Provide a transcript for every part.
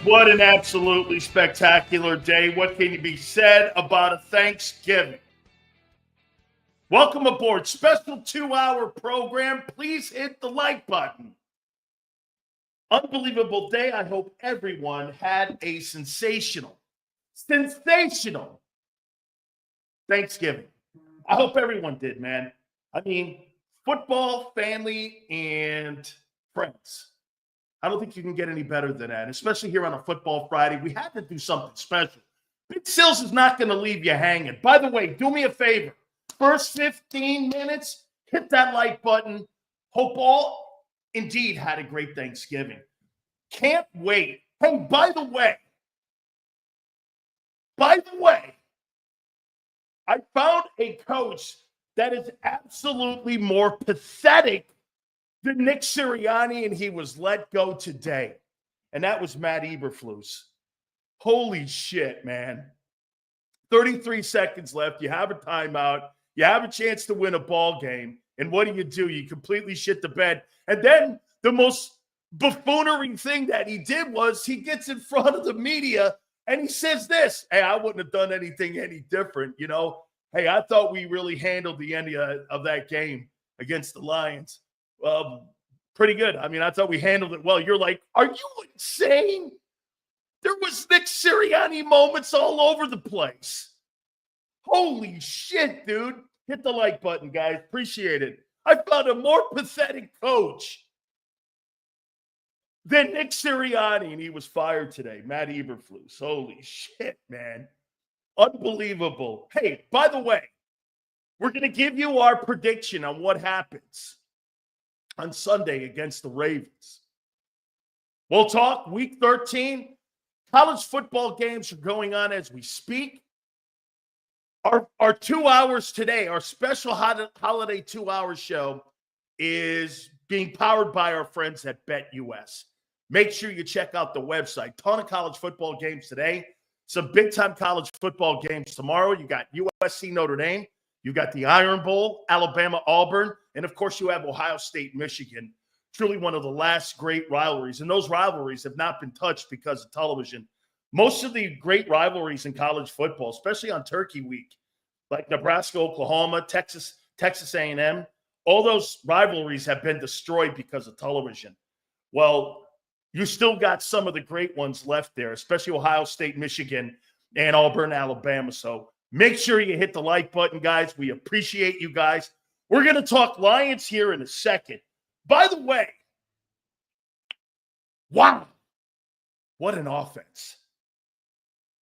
What an absolutely spectacular day. What can be said about a Thanksgiving? Welcome aboard. Special 2-hour program. Please hit the like button. Unbelievable day. I hope everyone had a sensational Thanksgiving. I hope everyone did, man. I mean, football, family, and friends. I don't think you can get any better than that, especially here on a Football Friday. We had to do something special. Big Sills is not going to leave you hanging. By the way, do me a favor. First 15 minutes, hit that like button. Hope all indeed had a great Thanksgiving. Can't wait. Hey, by the way, I found a coach that is absolutely more pathetic than Nick Sirianni, and he was let go today. And that was Matt Eberflus. Holy shit, man. 33 seconds left. You have a timeout. You have a chance to win a ball game. And what do? You completely shit the bed. And then the most buffoonery thing that he did was he gets in front of the media and he says this, hey, I wouldn't have done anything any different. You know, hey, I thought we really handled the end of that game against the Lions. Pretty good. I mean, I thought we handled it well. You're like, are you insane? There was Nick Sirianni moments all over the place. Holy shit, dude. Hit the like button, guys. Appreciate it. I found a more pathetic coach than Nick Sirianni, and he was fired today. Matt Eberflus. Holy shit, man. Unbelievable. Hey, by the way, we're going to give you our prediction on what happens on Sunday against the Ravens. We'll talk week 13. College football games are going on as we speak. Our 2 hours today, our special holiday 2-hour show is being powered by our friends at BetUS. Make sure you check out the website. Ton of college football games today. Some big-time college football games tomorrow. You got USC Notre Dame. You got the Iron Bowl, Alabama, Auburn, and of course you have Ohio State, Michigan. Truly one of the last great rivalries, and those rivalries have not been touched because of television. Most of the great rivalries in college football, especially on Turkey Week, like Nebraska, Oklahoma, Texas A&M, all those rivalries have been destroyed because of television. Well, you still got some of the great ones left there, especially Ohio State, Michigan, and Auburn, Alabama. So make sure you hit the like button, guys. We appreciate you guys. We're going to talk Lions here in a second. By the way, wow, what an offense.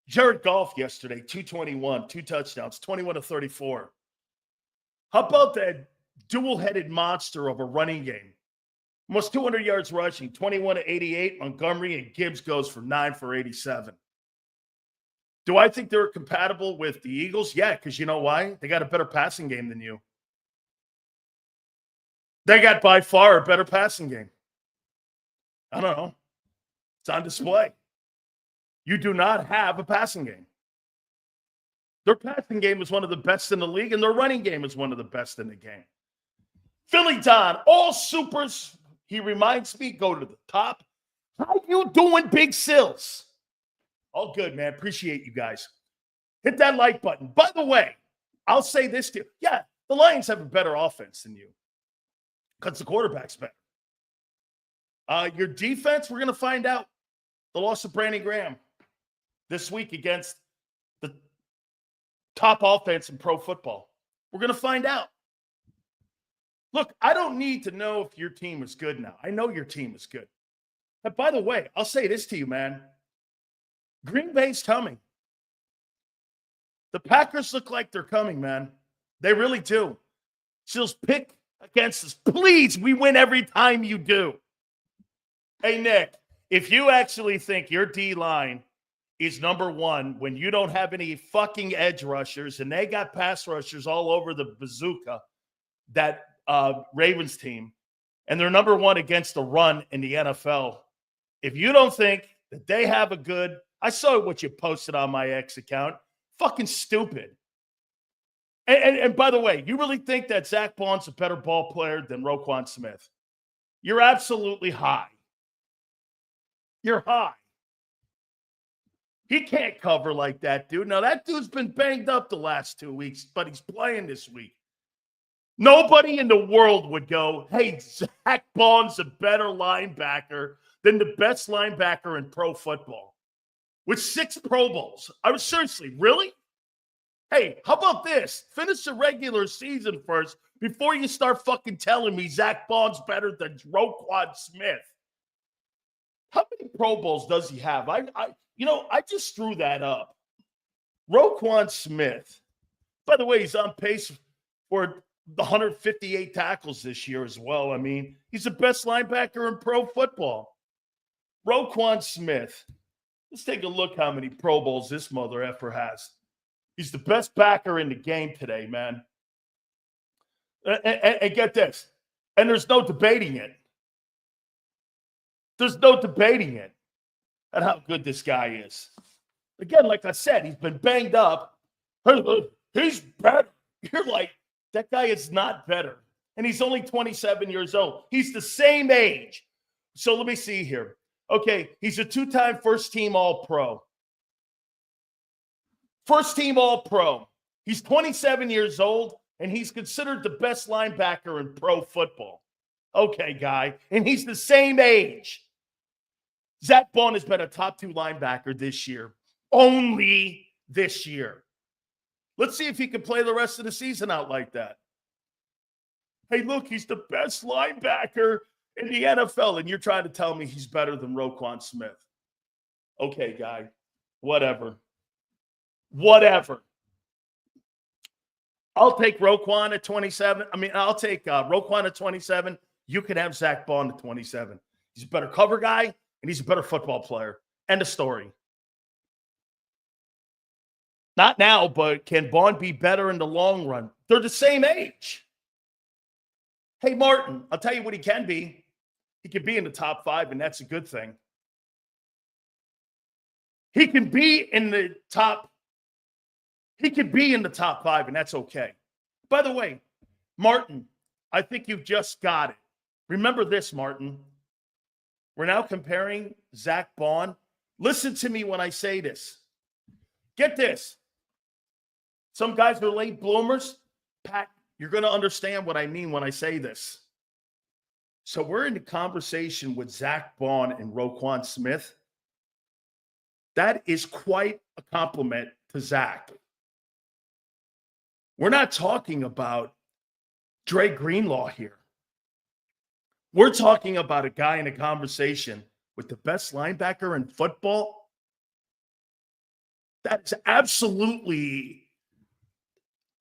Jared Goff yesterday, 221, 2 touchdowns, 21 of 34. How about that dual-headed monster of a running game? Almost 200 yards rushing, 21 of 88. Montgomery and Gibbs goes for 9 for 87. Do I think they're compatible with the Eagles? Yeah, because you know why? They got a better passing game than you. They got by far a better passing game. I don't know. It's on display. You do not have a passing game. Their passing game is one of the best in the league, and their running game is one of the best in the game. Philly Don, all supers. He reminds me, go to the top. How you doing, Big Sills? All good, man. Appreciate you guys. Hit that like button. By the way, I'll say this to you. Yeah, the Lions have a better offense than you because the quarterback's better. Your defense, we're going to find out. The loss of Brandon Graham this week against the top offense in pro football. We're going to find out. Look, I don't need to know if your team is good now. I know your team is good. But by the way, I'll say this to you, man. Green Bay's coming. The Packers look like they're coming, man. They really do. Sills, pick against us. Please, we win every time you do. Hey, Nick, if you actually think your D-line is number one when you don't have any fucking edge rushers and they got pass rushers all over the bazooka, that Ravens team, and they're number one against the run in the NFL, if you don't think that they have a good – I saw what you posted on my X account. Fucking stupid. And by the way, you really think that Zach Bond's a better ball player than Roquan Smith? You're absolutely high. You're high. He can't cover like that, dude. Now, that dude's been banged up the last 2 weeks, but he's playing this week. Nobody in the world would go, hey, Zach Bond's a better linebacker than the best linebacker in pro football with 6 Pro Bowls. I was seriously, really? Hey, how about this? Finish the regular season first before you start fucking telling me Zach Bond's better than Roquan Smith. How many Pro Bowls does he have? I just threw that up. Roquan Smith. By the way, he's on pace for the 158 tackles this year as well. I mean, he's the best linebacker in pro football. Roquan Smith. Let's take a look how many Pro Bowls this mother effer has. He's the best backer in the game today, man. And get this. And there's no debating it. There's no debating it at how good this guy is. Again, like I said, he's been banged up. He's better. You're like, that guy is not better. And he's only 27 years old. He's the same age. So let me see here. Okay, he's a 2-time first-team All-Pro. First-team All-Pro. He's 27 years old, and he's considered the best linebacker in pro football. Okay, guy. And he's the same age. Zach Bond has been a top 2 linebacker this year. Only this year. Let's see if he can play the rest of the season out like that. Hey, look, he's the best linebacker in the NFL, and you're trying to tell me he's better than Roquan Smith. Okay, guy. Whatever. I'll take Roquan at 27. I'll take Roquan at 27. You can have Zach Bond at 27. He's a better cover guy, and he's a better football player. End of story. Not now, but can Bond be better in the long run? They're the same age. Hey, Martin, I'll tell you what he can be. He can be in the top 5, and that's a good thing. He can be in the top 5, and that's okay. By the way, Martin, I think you've just got it. Remember this, Martin. We're now comparing Zach Bond. Listen to me when I say this. Get this. Some guys are late bloomers. Pat, you're going to understand what I mean when I say this. So we're in the conversation with Zach Bond and Roquan Smith. That is quite a compliment to Zach. We're not talking about Dre Greenlaw here. We're talking about a guy in a conversation with the best linebacker in football. That's absolutely,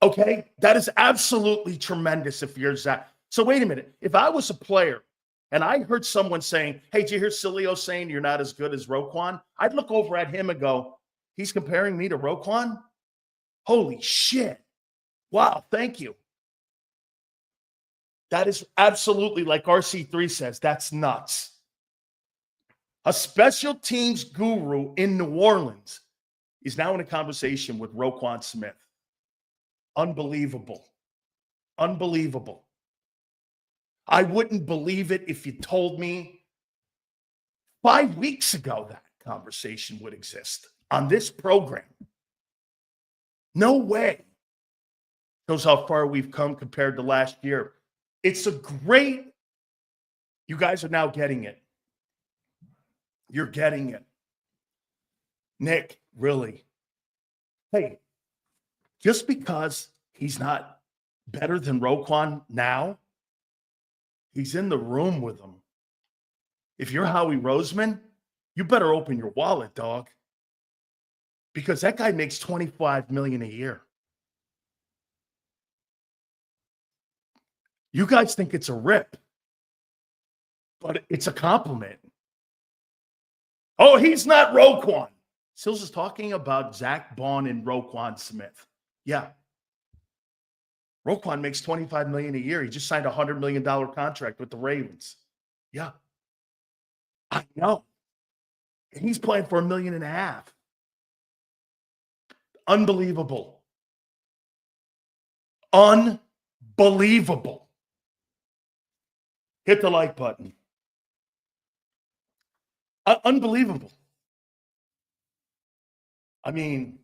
okay? That is absolutely tremendous if you're Zach. So wait a minute. If I was a player and I heard someone saying, hey, did you hear Sileo saying you're not as good as Roquan? I'd look over at him and go, he's comparing me to Roquan? Holy shit. Wow, thank you. That is absolutely, like RC3 says, that's nuts. A special teams guru in New Orleans is now in a conversation with Roquan Smith. Unbelievable. Unbelievable. I wouldn't believe it if you told me 5 weeks ago that conversation would exist on this program. No way. Shows how far we've come compared to last year. It's a great, you guys are now getting it. You're getting it. Nick, really. Hey, just because he's not better than Roquan now, he's in the room with him. If you're Howie Roseman, you better open your wallet, dog. Because that guy makes $25 million a year. You guys think it's a rip, but it's a compliment. Oh, he's not Roquan. Sills is talking about Zach Bond and Roquan Smith. Yeah. Roquan makes $25 million a year. He just signed a $100 million contract with the Ravens. Yeah. I know. And he's playing for $1.5 million. Unbelievable. Unbelievable. Hit the like button. Unbelievable. I mean,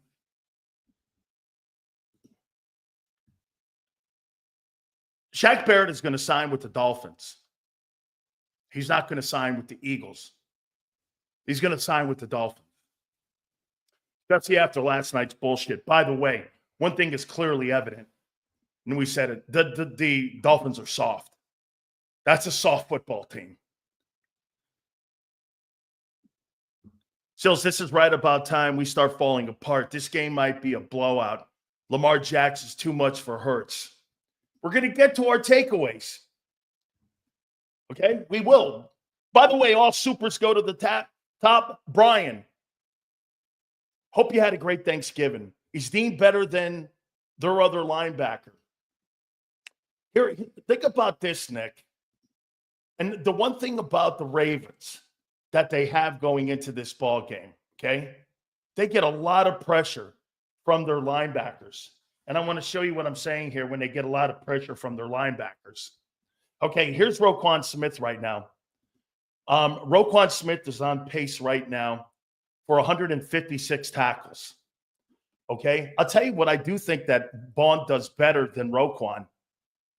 Shaq Barrett is going to sign with the Dolphins. He's not going to sign with the Eagles. He's going to sign with the Dolphins. Especially after last night's bullshit. By the way, one thing is clearly evident, and we said it, the Dolphins are soft. That's a soft football team. Sills, this is right about time we start falling apart. This game might be a blowout. Lamar Jackson's too much for Hurts. We're going to get to our takeaways. Okay? We will. By the way, all supers go to the top. Brian, hope you had a great Thanksgiving. Is Dean better than their other linebacker? Here, think about this, Nick. And the one thing about the Ravens that they have going into this ball game, okay? They get a lot of pressure from their linebackers. And I want to show you what I'm saying here when they get a lot of pressure from their linebackers. Okay, here's Roquan Smith right now. Roquan Smith is on pace right now for 156 tackles. Okay, I'll tell you what I do think that Bond does better than Roquan.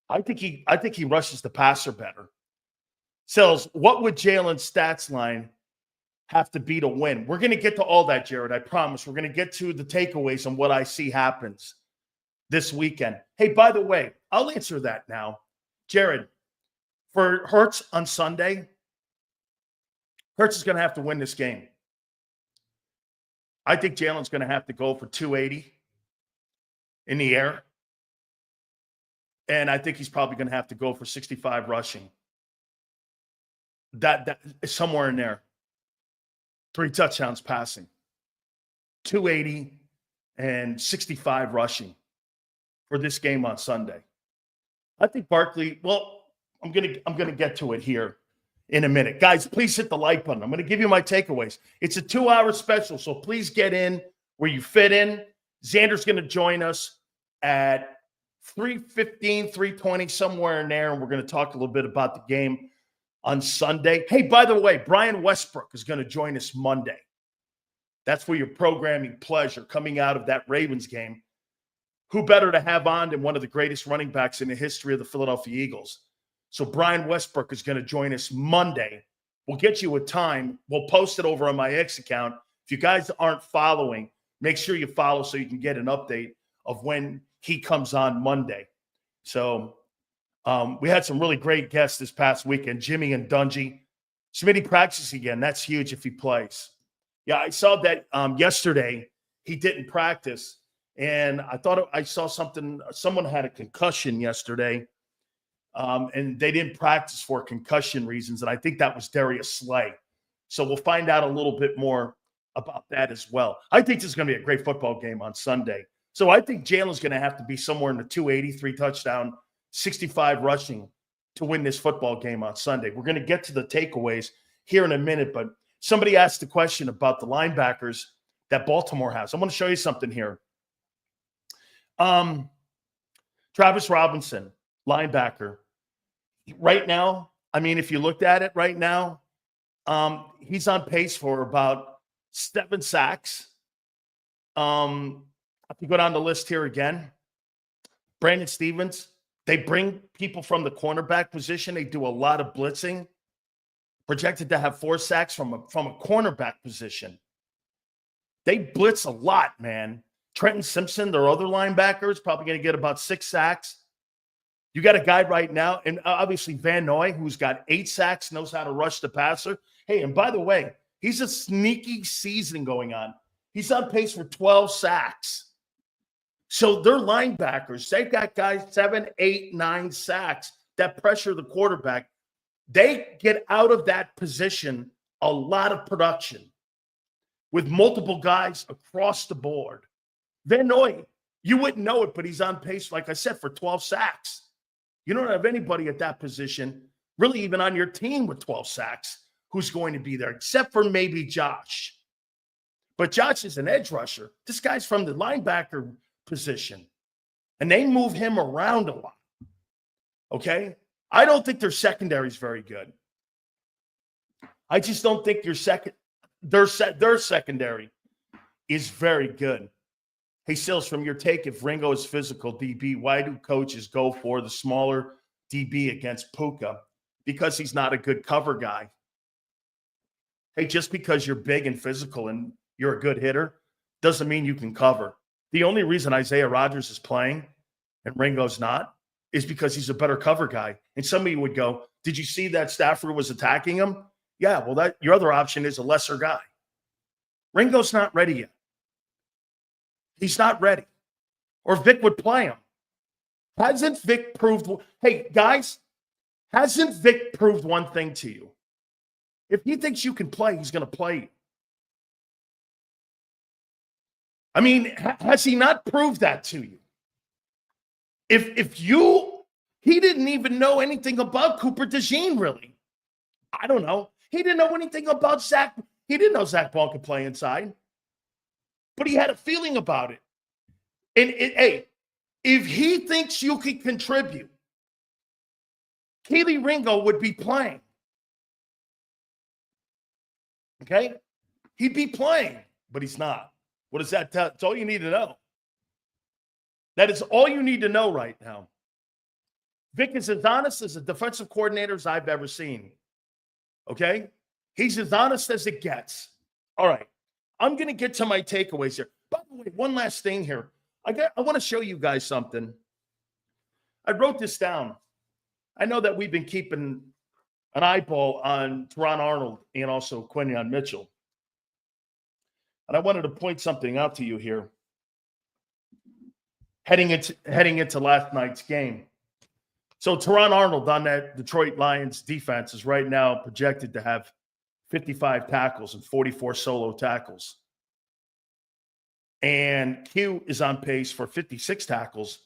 I think he rushes the passer better. Sills, what would Jalen's stats line have to be to win? We're going to get to all that, Jared. I promise. We're going to get to the takeaways on what I see happens this weekend. Hey, by the way, I'll answer that now. Jared, for Hurts on Sunday, Hurts is going to have to win this game. I think Jalen's going to have to go for 280 in the air. And I think he's probably going to have to go for 65 rushing. That is somewhere in there. 3 touchdowns passing. 280 and 65 rushing for this game on Sunday. I think Barkley, well, I'm gonna get to it here in a minute. Guys, please hit the like button. I'm going to give you my takeaways. It's a 2-hour special, so please get in where you fit in. Xander's going to join us at 3:15, 3:20, somewhere in there, and we're going to talk a little bit about the game on Sunday. Hey, by the way, Brian Westbrook is going to join us Monday. That's for your programming pleasure coming out of that Ravens game. Who better to have on than one of the greatest running backs in the history of the Philadelphia Eagles? So Brian Westbrook is going to join us Monday. We'll get you a time. We'll post it over on my X account. If you guys aren't following, make sure you follow so you can get an update of when he comes on Monday. So we had some really great guests this past weekend, Jimmy and Dungy. Smitty practices again. That's huge if he plays. Yeah, I saw that yesterday he didn't practice, and I thought I saw something. Someone had a concussion yesterday, and they didn't practice for concussion reasons, and I think that was Darius Slay. So we'll find out a little bit more about that as well. I think this is going to be a great football game on Sunday. So I think Jalen's going to have to be somewhere in the 283 touchdown, 65 rushing to win this football game on Sunday. We're going to get to the takeaways here in a minute, but somebody asked the question about the linebackers that Baltimore has. I want to show you something here. Travis Robinson, linebacker. Right now, I mean, if you looked at it right now, he's on pace for about 7 sacks. If you go down the list here again, Brandon Stevens, they bring people from the cornerback position. They do a lot of blitzing. Projected to have 4 sacks from a cornerback position. They blitz a lot, man. Trenton Simpson, their other linebacker, is probably going to get about 6 sacks. You got a guy right now, and obviously Van Noy, who's got 8 sacks, knows how to rush the passer. Hey, and by the way, he's a sneaky season going on. He's on pace for 12 sacks. So their linebackers, they've got guys 7, 8, 9 sacks that pressure the quarterback. They get out of that position a lot of production with multiple guys across the board. Van Noy, you wouldn't know it, but he's on pace, like I said, for 12 sacks. You don't have anybody at that position, really even on your team with 12 sacks, who's going to be there, except for maybe Josh. But Josh is an edge rusher. This guy's from the linebacker position, and they move him around a lot. Okay? I don't think their secondary is very good. I just don't think their secondary is very good. Hey, Sills, from your take, if Ringo is physical DB, why do coaches go for the smaller DB against Puka? Because he's not a good cover guy. Hey, just because you're big and physical and you're a good hitter doesn't mean you can cover. The only reason Isaiah Rodgers is playing and Ringo's not is because he's a better cover guy. And some of you would go, did you see that Stafford was attacking him? Yeah, well, that your other option is a lesser guy. Ringo's not ready yet. He's not ready. Or Vic would play him. Hasn't Vic proved – hey, guys, hasn't Vic proved one thing to you? If he thinks you can play, he's going to play you. I mean, has he not proved that to you? He didn't even know anything about Cooper DeJean, really. I don't know. He didn't know anything about Zach. He didn't know Zach Ball could play inside. But he had a feeling about it. And, hey, if he thinks you can contribute, Keely Ringo would be playing. Okay? He'd be playing, but he's not. What does that tell? It's all you need to know. That is all you need to know right now. Vic is as honest as a defensive coordinator as I've ever seen. Okay? He's as honest as it gets. All right. I'm going to get to my takeaways here. By the way, one last thing here. I want to show you guys something. I wrote this down. I know that we've been keeping an eyeball on Teron Arnold and also Quinyon Mitchell. And I wanted to point something out to you here. Heading into last night's game. So Teron Arnold on that Detroit Lions defense is right now projected to have 55 tackles and 44 solo tackles. And Q is on pace for 56 tackles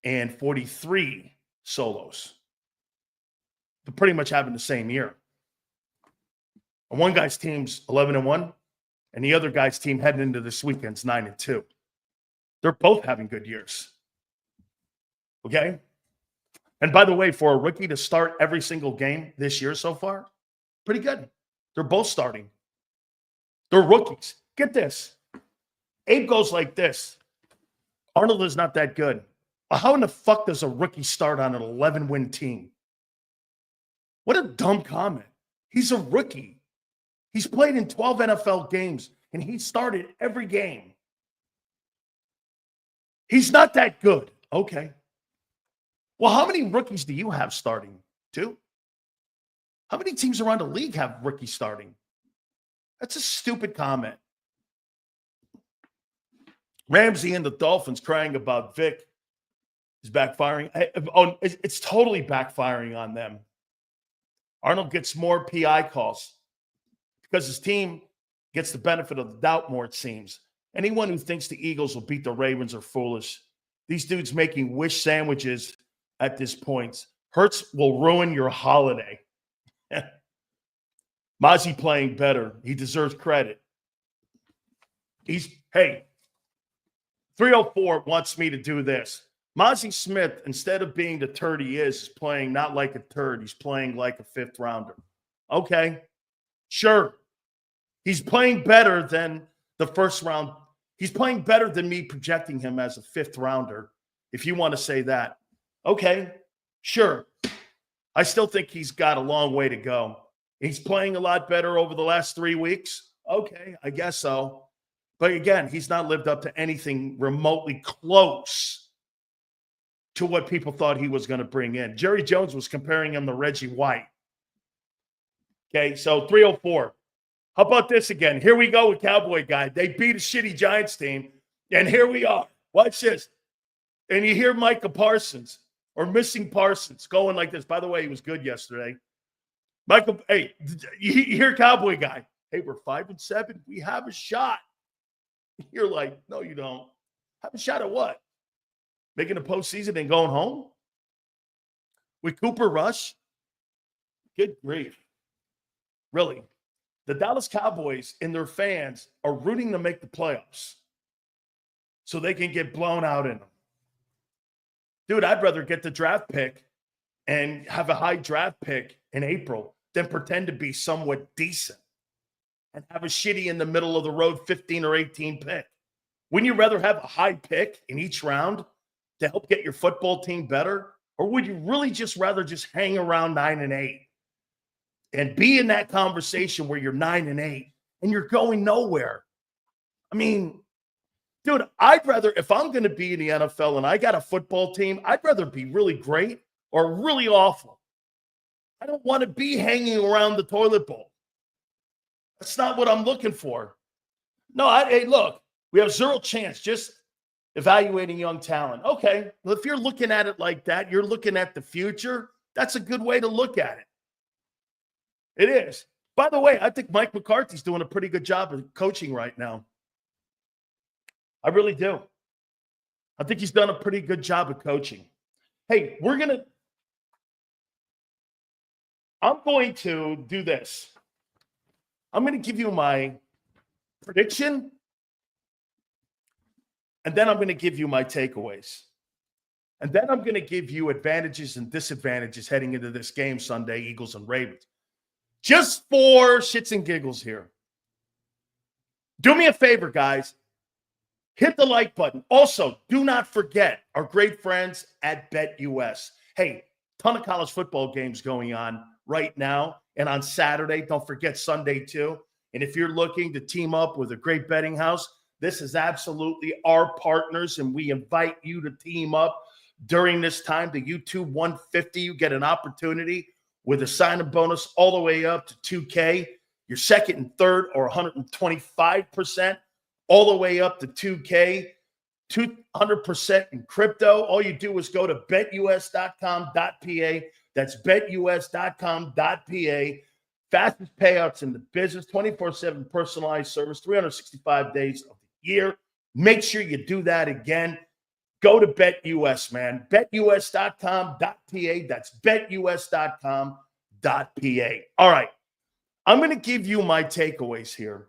and 43 solos. They're pretty much having the same year. And one guy's team's 11-1, and the other guy's team heading into this weekend's 9-2. They're both having good years. Okay? And by the way, for a rookie to start every single game this year so far, pretty good. They're both starting. They're rookies. Get this. Abe goes like this. Arnold is not that good. How in the fuck does a rookie start on an 11-win team? What a dumb comment. He's a rookie. He's played in 12 NFL games, and he started every game. He's not that good. Okay. Well, how many rookies do you have starting? 2? How many teams around the league have rookies starting? That's a stupid comment. Ramsey and the Dolphins crying about Vic is backfiring. It's totally backfiring on them. Arnold gets more PI calls because his team gets the benefit of the doubt more, it seems. Anyone who thinks the Eagles will beat the Ravens are foolish. These dudes making wish sandwiches at this point. Hurts will ruin your holiday. Mozzie playing better. He deserves credit. Hey, 304 wants me to do this. Mozzie Smith, instead of being the turd he is playing not like a turd. He's playing like a 5th rounder. Okay, sure. He's playing better than the first round. He's playing better than me projecting him as a 5th rounder, if you want to say that. Okay, sure. I still think he's got a long way to go. He's playing a lot better over the last 3 weeks. Okay, I guess so. But again, he's not lived up to anything remotely close to what people thought he was going to bring in. Jerry Jones was comparing him to Reggie White. Okay, so 304. How about this again? Here we go with Cowboy Guy. They beat a shitty Giants team, and here we are. Watch this. And you hear Micah Parsons or Missing Parsons going like this. By the way, he was good yesterday. Michael, hey, you hear Cowboy Guy. Hey, we're 5-7. We have a shot. You're like, no, you don't. Have a shot at what? Making the postseason and going home? With Cooper Rush? Good grief. Really. The Dallas Cowboys and their fans are rooting to make the playoffs so they can get blown out in them. Dude, I'd rather get the draft pick and have a high draft pick in April than pretend to be somewhat decent and have a shitty in the middle of the road 15 or 18 pick? Wouldn't you rather have a high pick in each round to help get your football team better? Or would you really just rather just hang around 9-8 and be in that conversation where you're 9-8 and you're going nowhere? I mean, dude, I'd rather, if I'm going to be in the NFL and I got a football team, I'd rather be really great or really awful. I don't want to be hanging around the toilet bowl. That's not what I'm looking for. No, hey, look, we have zero chance just evaluating young talent. Okay, well, if you're looking at it like that, you're looking at the future. That's a good way to look at it. It is. By the way, I think Mike McCarthy's doing a pretty good job of coaching right now. I really do. I think he's done a pretty good job of coaching. Hey, I'm going to do this. I'm going to give you my prediction, and then I'm going to give you my takeaways. And then I'm going to give you advantages and disadvantages heading into this game Sunday, Eagles and Ravens. Just for shits and giggles here. Do me a favor, guys. Hit the like button. Also, do not forget our great friends at BetUS. Hey, ton of college football games going on right now. And on Saturday, don't forget Sunday too. And if you're looking to team up with a great betting house, this is absolutely our partners. And we invite you to team up during this time. The YouTube 150, you get an opportunity with a sign-up bonus all the way up to $2K. Your second and third or 125%. All the way up to $2K, 200% in crypto. All you do is go to betus.com.pa. That's betus.com.pa. Fastest payouts in the business, 24/7 personalized service, 365 days of the year. Make sure you do that again. Go to BetUS, man. betus.com.pa. That's betus.com.pa. All right. I'm going to give you my takeaways here.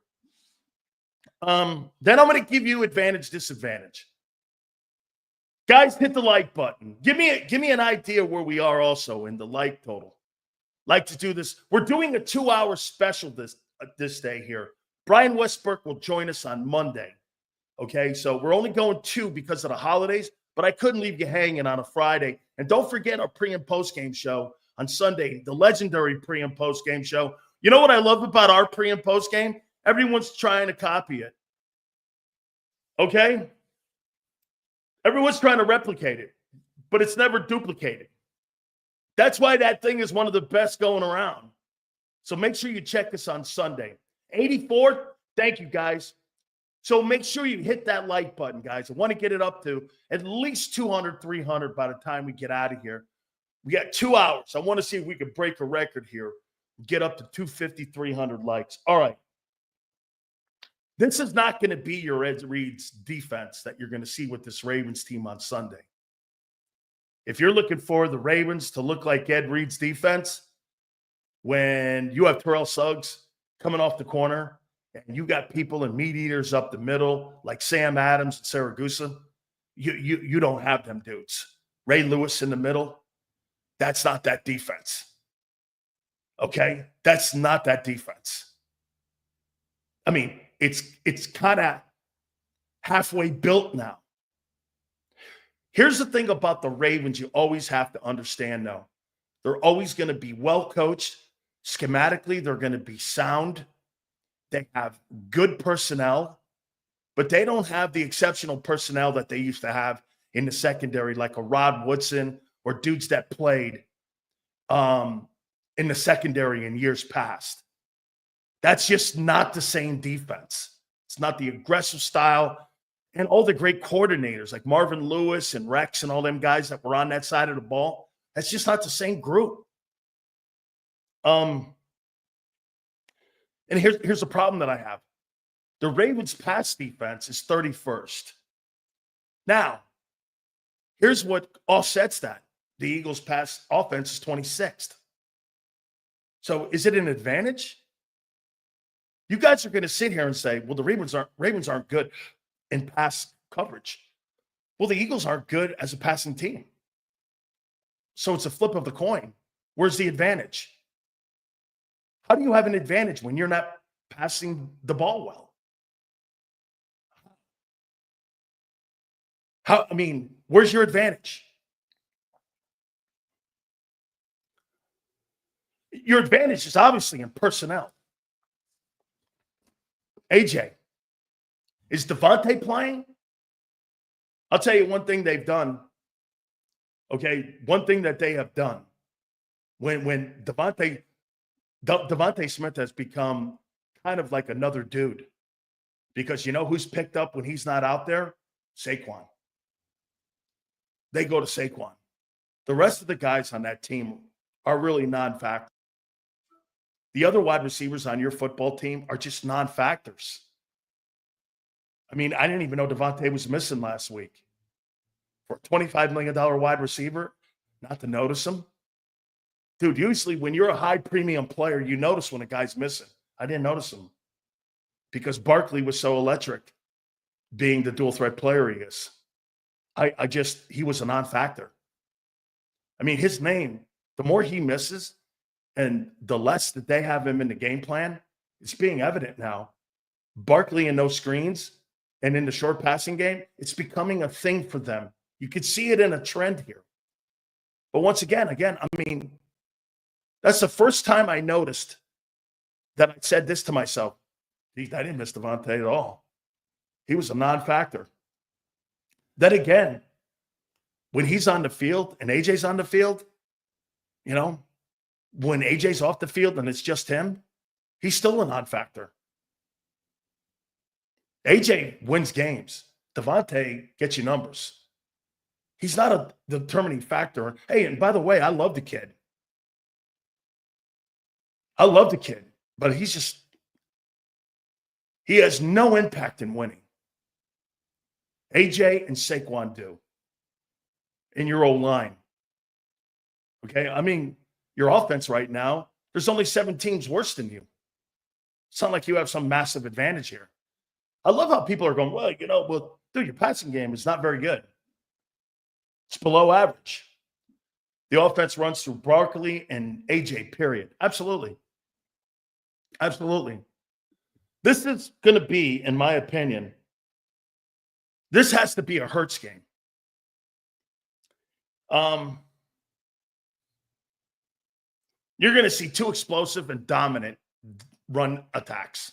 Then I'm going to give you advantage, disadvantage. Guys, hit the like button. Give me an idea where we are also in the like total. Like to do this. We're doing a 2-hour special this day here. Brian Westbrook will join us on Monday. Okay, so we're only going 2 because of the holidays, but I couldn't leave you hanging on a Friday. And don't forget our pre- and post-game show on Sunday, the legendary pre- and post-game show. You know what I love about our pre- and post-game? Everyone's trying to copy it. Okay? Everyone's trying to replicate it, but it's never duplicated. That's why that thing is one of the best going around. So make sure you check us on Sunday. 84th, thank you, guys. So make sure you hit that like button, guys. I want to get it up to at least 200, 300 by the time we get out of here. We got 2 hours. I want to see if we can break a record here. Get up to 250, 300 likes. All right. This is not going to be your Ed Reed's defense that you're going to see with this Ravens team on Sunday. If you're looking for the Ravens to look like Ed Reed's defense, when you have Terrell Suggs coming off the corner and you got people and meat eaters up the middle like Sam Adams and Saragusa, you don't have them dudes. Ray Lewis in the middle, that's not that defense. Okay? That's not that defense. I mean, it's kind of halfway built now. Here's the thing about the Ravens you always have to understand, though. They're always going to be well coached. Schematically, they're going to be sound. They have good personnel, but they don't have the exceptional personnel that they used to have in the secondary, like a Rod Woodson or dudes that played in the secondary in years past. That's just not the same defense. It's not the aggressive style. And all the great coordinators like Marvin Lewis and Rex and all them guys that were on that side of the ball, that's just not the same group. And here's the problem that I have. The Ravens' pass defense is 31st. Now, here's what offsets that. The Eagles' pass offense is 26th. So is it an advantage? You guys are going to sit here and say, well, the Ravens aren't good in pass coverage. Well, the Eagles aren't good as a passing team. So it's a flip of the coin. Where's the advantage? How do you have an advantage when you're not passing the ball well. Where's your advantage? Your advantage is obviously in personnel. AJ, is Devontae playing? I'll tell you one thing they've done. Okay, one thing that they have done when Devontae Smith has become kind of like another dude, because you know who's picked up when he's not out there? Saquon. They go to Saquon. The rest of the guys on that team are really non-factors. The other wide receivers on your football team are just non-factors. I didn't even know Devontae was missing last week. For a $25 million wide receiver, not to notice him. Dude, usually when you're a high premium player, you notice when a guy's missing. I didn't notice him because Barkley was so electric, being the dual threat player he is. He was a non-factor. His name, the more he misses and the less that they have him in the game plan, it's being evident now. Barkley in those screens and in the short passing game, it's becoming a thing for them. You could see it in a trend here. But once again, that's the first time I noticed that I said this to myself. I didn't miss Devontae at all. He was a non-factor. Then again, when he's on the field and AJ's on the field, when AJ's off the field and it's just him, he's still a non-factor. AJ wins games. Devontae gets you numbers. He's not a determining factor. Hey, and by the way, I love the kid. But he has no impact in winning. AJ and Saquon do. In your old line. Okay? Your offense right now, there's only 7 teams worse than you. It's not like you have some massive advantage here. I love how people are going, dude, your passing game is not very good. It's below average. The offense runs through Barkley and AJ, period. Absolutely. Absolutely. This is going to be, in my opinion, this has to be a Hurts game. You're going to see 2 explosive and dominant run attacks.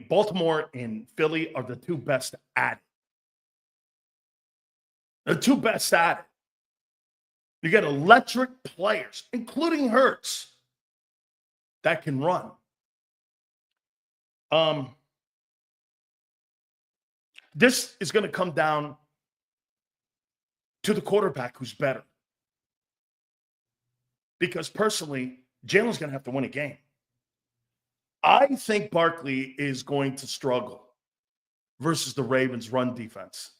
Baltimore and Philly are the 2 best at it. The 2 best at it. You get electric players, including Hurts, that can run. This is going to come down to the quarterback who's better. Because personally, Jalen's going to have to win a game. I think Barkley is going to struggle versus the Ravens' run defense.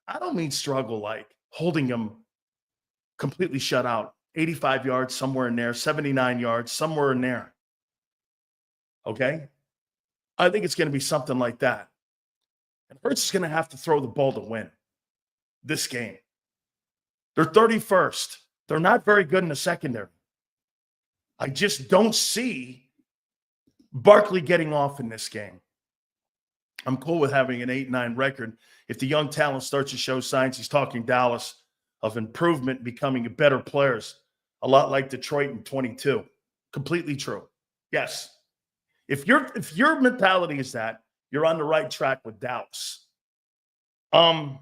I don't mean struggle like holding him completely shut out. 85 yards, somewhere in there. 79 yards, somewhere in there. Okay? I think it's going to be something like that. And Hurts is going to have to throw the ball to win this game. They're 31st. They're not very good in the secondary. I just don't see Barkley getting off in this game. I'm cool with having an 8-9 record. If the young talent starts to show signs, he's talking Dallas, of improvement, becoming better players, a lot like Detroit in 22. Completely true. Yes. If your mentality is that, you're on the right track with Dallas. I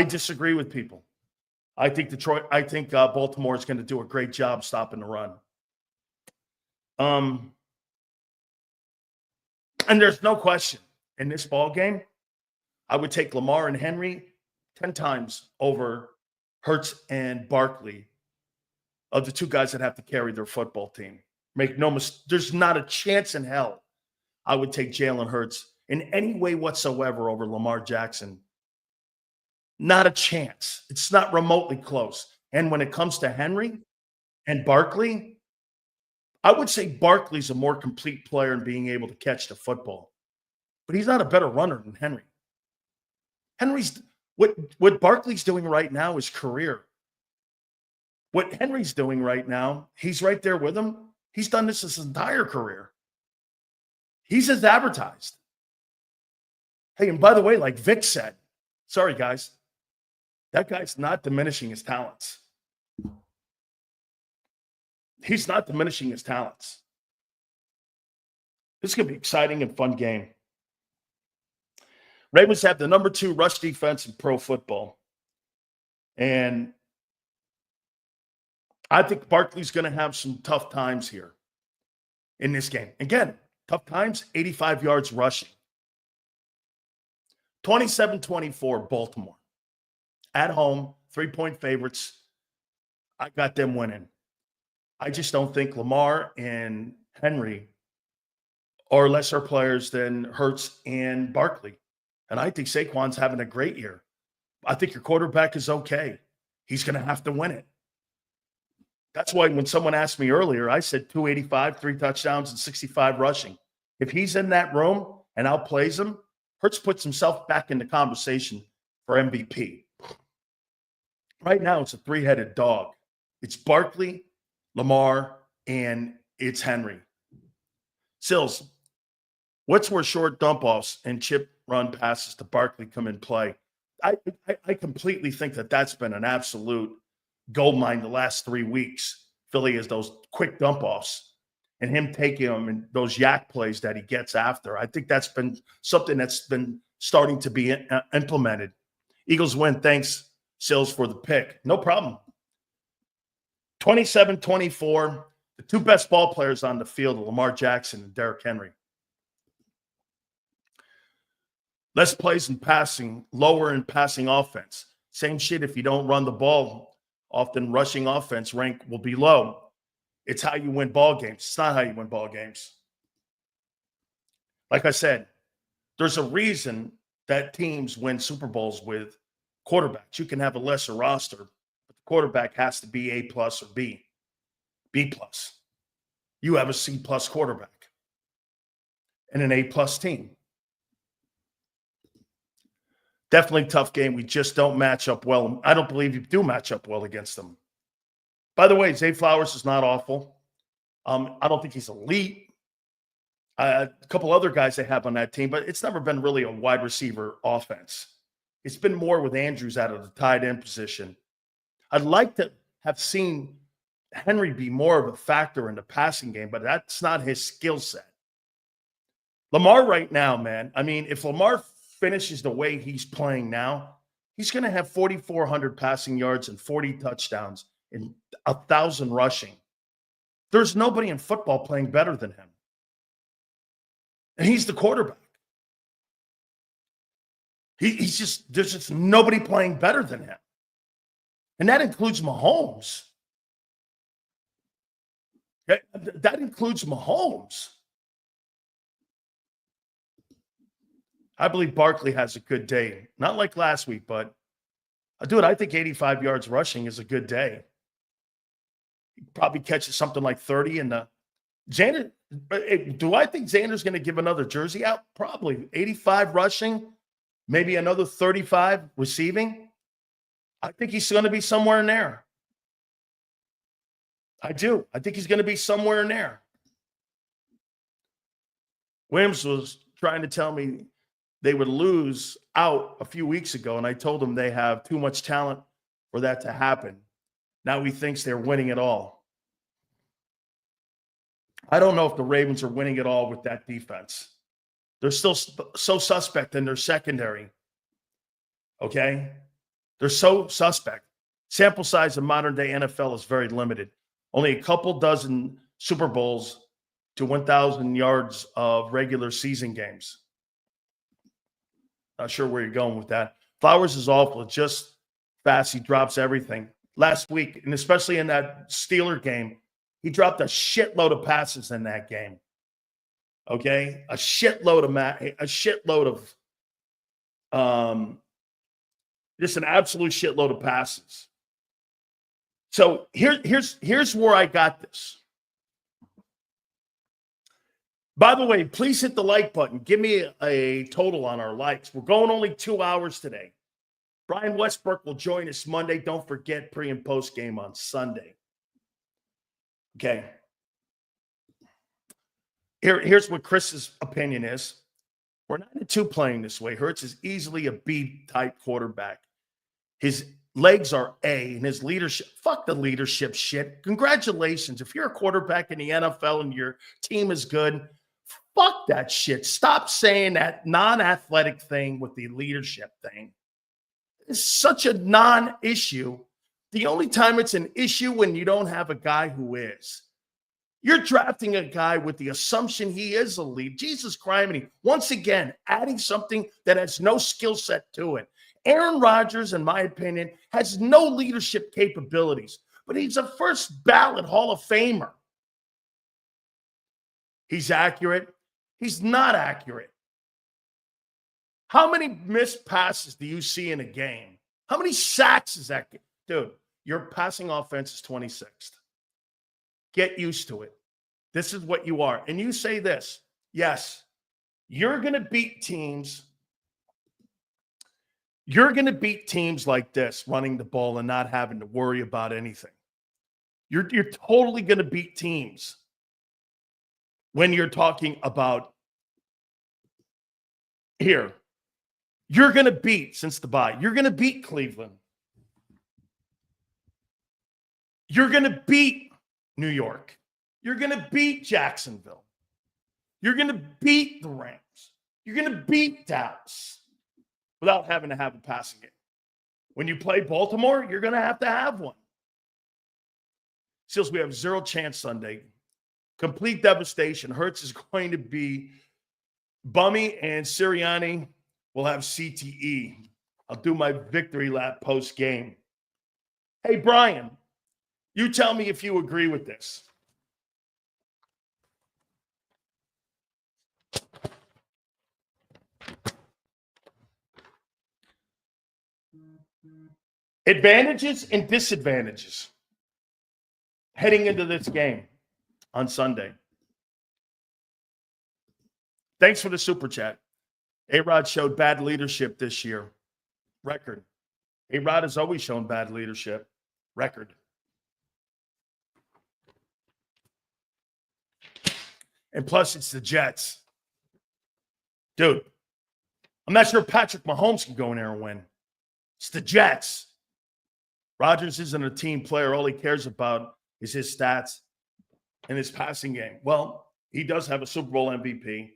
disagree with people. I think Baltimore is going to do a great job stopping the run. And there's no question in this ball game, I would take Lamar and Henry 10 times over Hurts and Barkley of the 2 guys that have to carry their football team. Make no mistake, there's not a chance in hell I would take Jalen Hurts in any way whatsoever over Lamar Jackson. Not a chance. It's not remotely close. And when it comes to Henry and Barkley, I would say Barkley's a more complete player in being able to catch the football. But he's not a better runner than Henry. What Barkley's doing right now is career. What Henry's doing right now, he's right there with him. He's done this his entire career. He's as advertised. Hey, and by the way, like Vic said, sorry, guys, that guy's not diminishing his talents. He's not diminishing his talents. This is going to be an exciting and fun game. Ravens have the number 2 rush defense in pro football. And I think Barkley's going to have some tough times here in this game. Again, tough times, 85 yards rushing. 27-24, Baltimore. At home, 3-point favorites. I got them winning. I just don't think Lamar and Henry are lesser players than Hurts and Barkley. And I think Saquon's having a great year. I think your quarterback is okay. He's going to have to win it. That's why when someone asked me earlier, I said 285, 3 touchdowns, and 65 rushing. If he's in that room and outplays him, Hurts puts himself back in the conversation for MVP. Right now, it's a 3-headed dog. It's Barkley, Lamar, and it's Henry. Sills, what's where short dump-offs and chip run passes to Barkley come in play? I completely think that that's been an absolute gold mine the last 3 weeks. Philly is those quick dump-offs and him taking them and those yak plays that he gets after. I think that's been something that's been starting to be implemented. Eagles win. Thanks, Sills, for the pick. No problem. 27-24, the 2 best ball players on the field, Lamar Jackson and Derrick Henry. Less plays in passing, lower in passing offense. Same shit if you don't run the ball. Often rushing offense rank will be low. It's how you win ball games. It's not how you win ball games. Like I said, there's a reason that teams win Super Bowls with quarterbacks. You can have a lesser roster, but the quarterback has to be A+ or B. B+. You have a C+ quarterback and an A+ team. Definitely tough game. We just don't match up well. I don't believe you do match up well against them. By the way, Zay Flowers is not awful. I don't think he's elite. A couple other guys they have on that team, but it's never been really a wide receiver offense. It's been more with Andrews out of the tight end position. I'd like to have seen Henry be more of a factor in the passing game, but that's not his skill set. Lamar right now, man, I mean, if Lamar finishes the way he's playing now, he's going to have 4,400 passing yards and 40 touchdowns and 1,000 rushing. There's nobody in football playing better than him. And he's the quarterback. There's just nobody playing better than him. And that includes Mahomes. That includes Mahomes. I believe Barkley has a good day. Not like last week, but dude, I think 85 yards rushing is a good day. He probably catches something like 30 in the Xander. Do I think Xander's going to give another jersey out? Probably. 85 rushing, maybe another 35 receiving. I think he's going to be somewhere in there. I do. I think he's going to be somewhere in there. Williams was trying to tell me they would lose out a few weeks ago, and I told him they have too much talent for that to happen. Now he thinks they're winning it all. I don't know if the Ravens are winning it all with that defense. They're still so suspect in their secondary. Okay? They're so suspect. Sample size of modern-day NFL is very limited. Only a couple dozen Super Bowls to 1,000 yards of regular season games. Not sure where you're going with that. Flowers is awful. It's just fast. He drops everything. Last week, and especially in that Steeler game, he dropped a shitload of passes in that game. Okay? A shitload of just an absolute shitload of passes. So here's where I got this. By the way, please hit the like button. Give me a total on our likes. We're going only 2 hours today. Brian Westbrook will join us Monday. Don't forget pre- and post game on Sunday. Okay. Here's what Chris's opinion is. We're not into playing this way. Hurts is easily a B-type quarterback. His legs are A, and his leadership, fuck the leadership shit. Congratulations. If you're a quarterback in the NFL and your team is good, fuck that shit. Stop saying that non-athletic thing with the leadership thing. It's such a non-issue. The only time it's an issue when you don't have a guy who is. You're drafting a guy with the assumption he is a lead. Jesus Christ. Once again, adding something that has no skill set to it. Aaron Rodgers, in my opinion, has no leadership capabilities, but he's a first ballot Hall of Famer. He's accurate. He's not accurate. How many missed passes do you see in a game? How many sacks is that? Dude, your passing offense is 26th. Get used to it. This is what you are. And you say this, yes, you're going to beat teams. You're going to beat teams like this, running the ball and not having to worry about anything. You're totally going to beat teams when you're talking about here. You're going to beat, since the bye, you're going to beat Cleveland. You're going to beat New York. You're going to beat Jacksonville. You're going to beat the Rams. You're going to beat Dallas without having to have a passing game. When you play Baltimore, you're going to have one. Seals, we have zero chance Sunday. Complete devastation. Hurts is going to be bummy, and Sirianni will have CTE. I'll do my victory lap post-game. Hey, Brian, you tell me if you agree with this. Advantages and disadvantages heading into this game on Sunday. Thanks for the super chat. A-Rod showed bad leadership this year. Record. A-Rod has always shown bad leadership. Record. And plus, it's the Jets. Dude, I'm not sure Patrick Mahomes can go in there and win. It's the Jets. Rodgers isn't a team player. All he cares about is his stats and his passing game. Well, he does have a Super Bowl MVP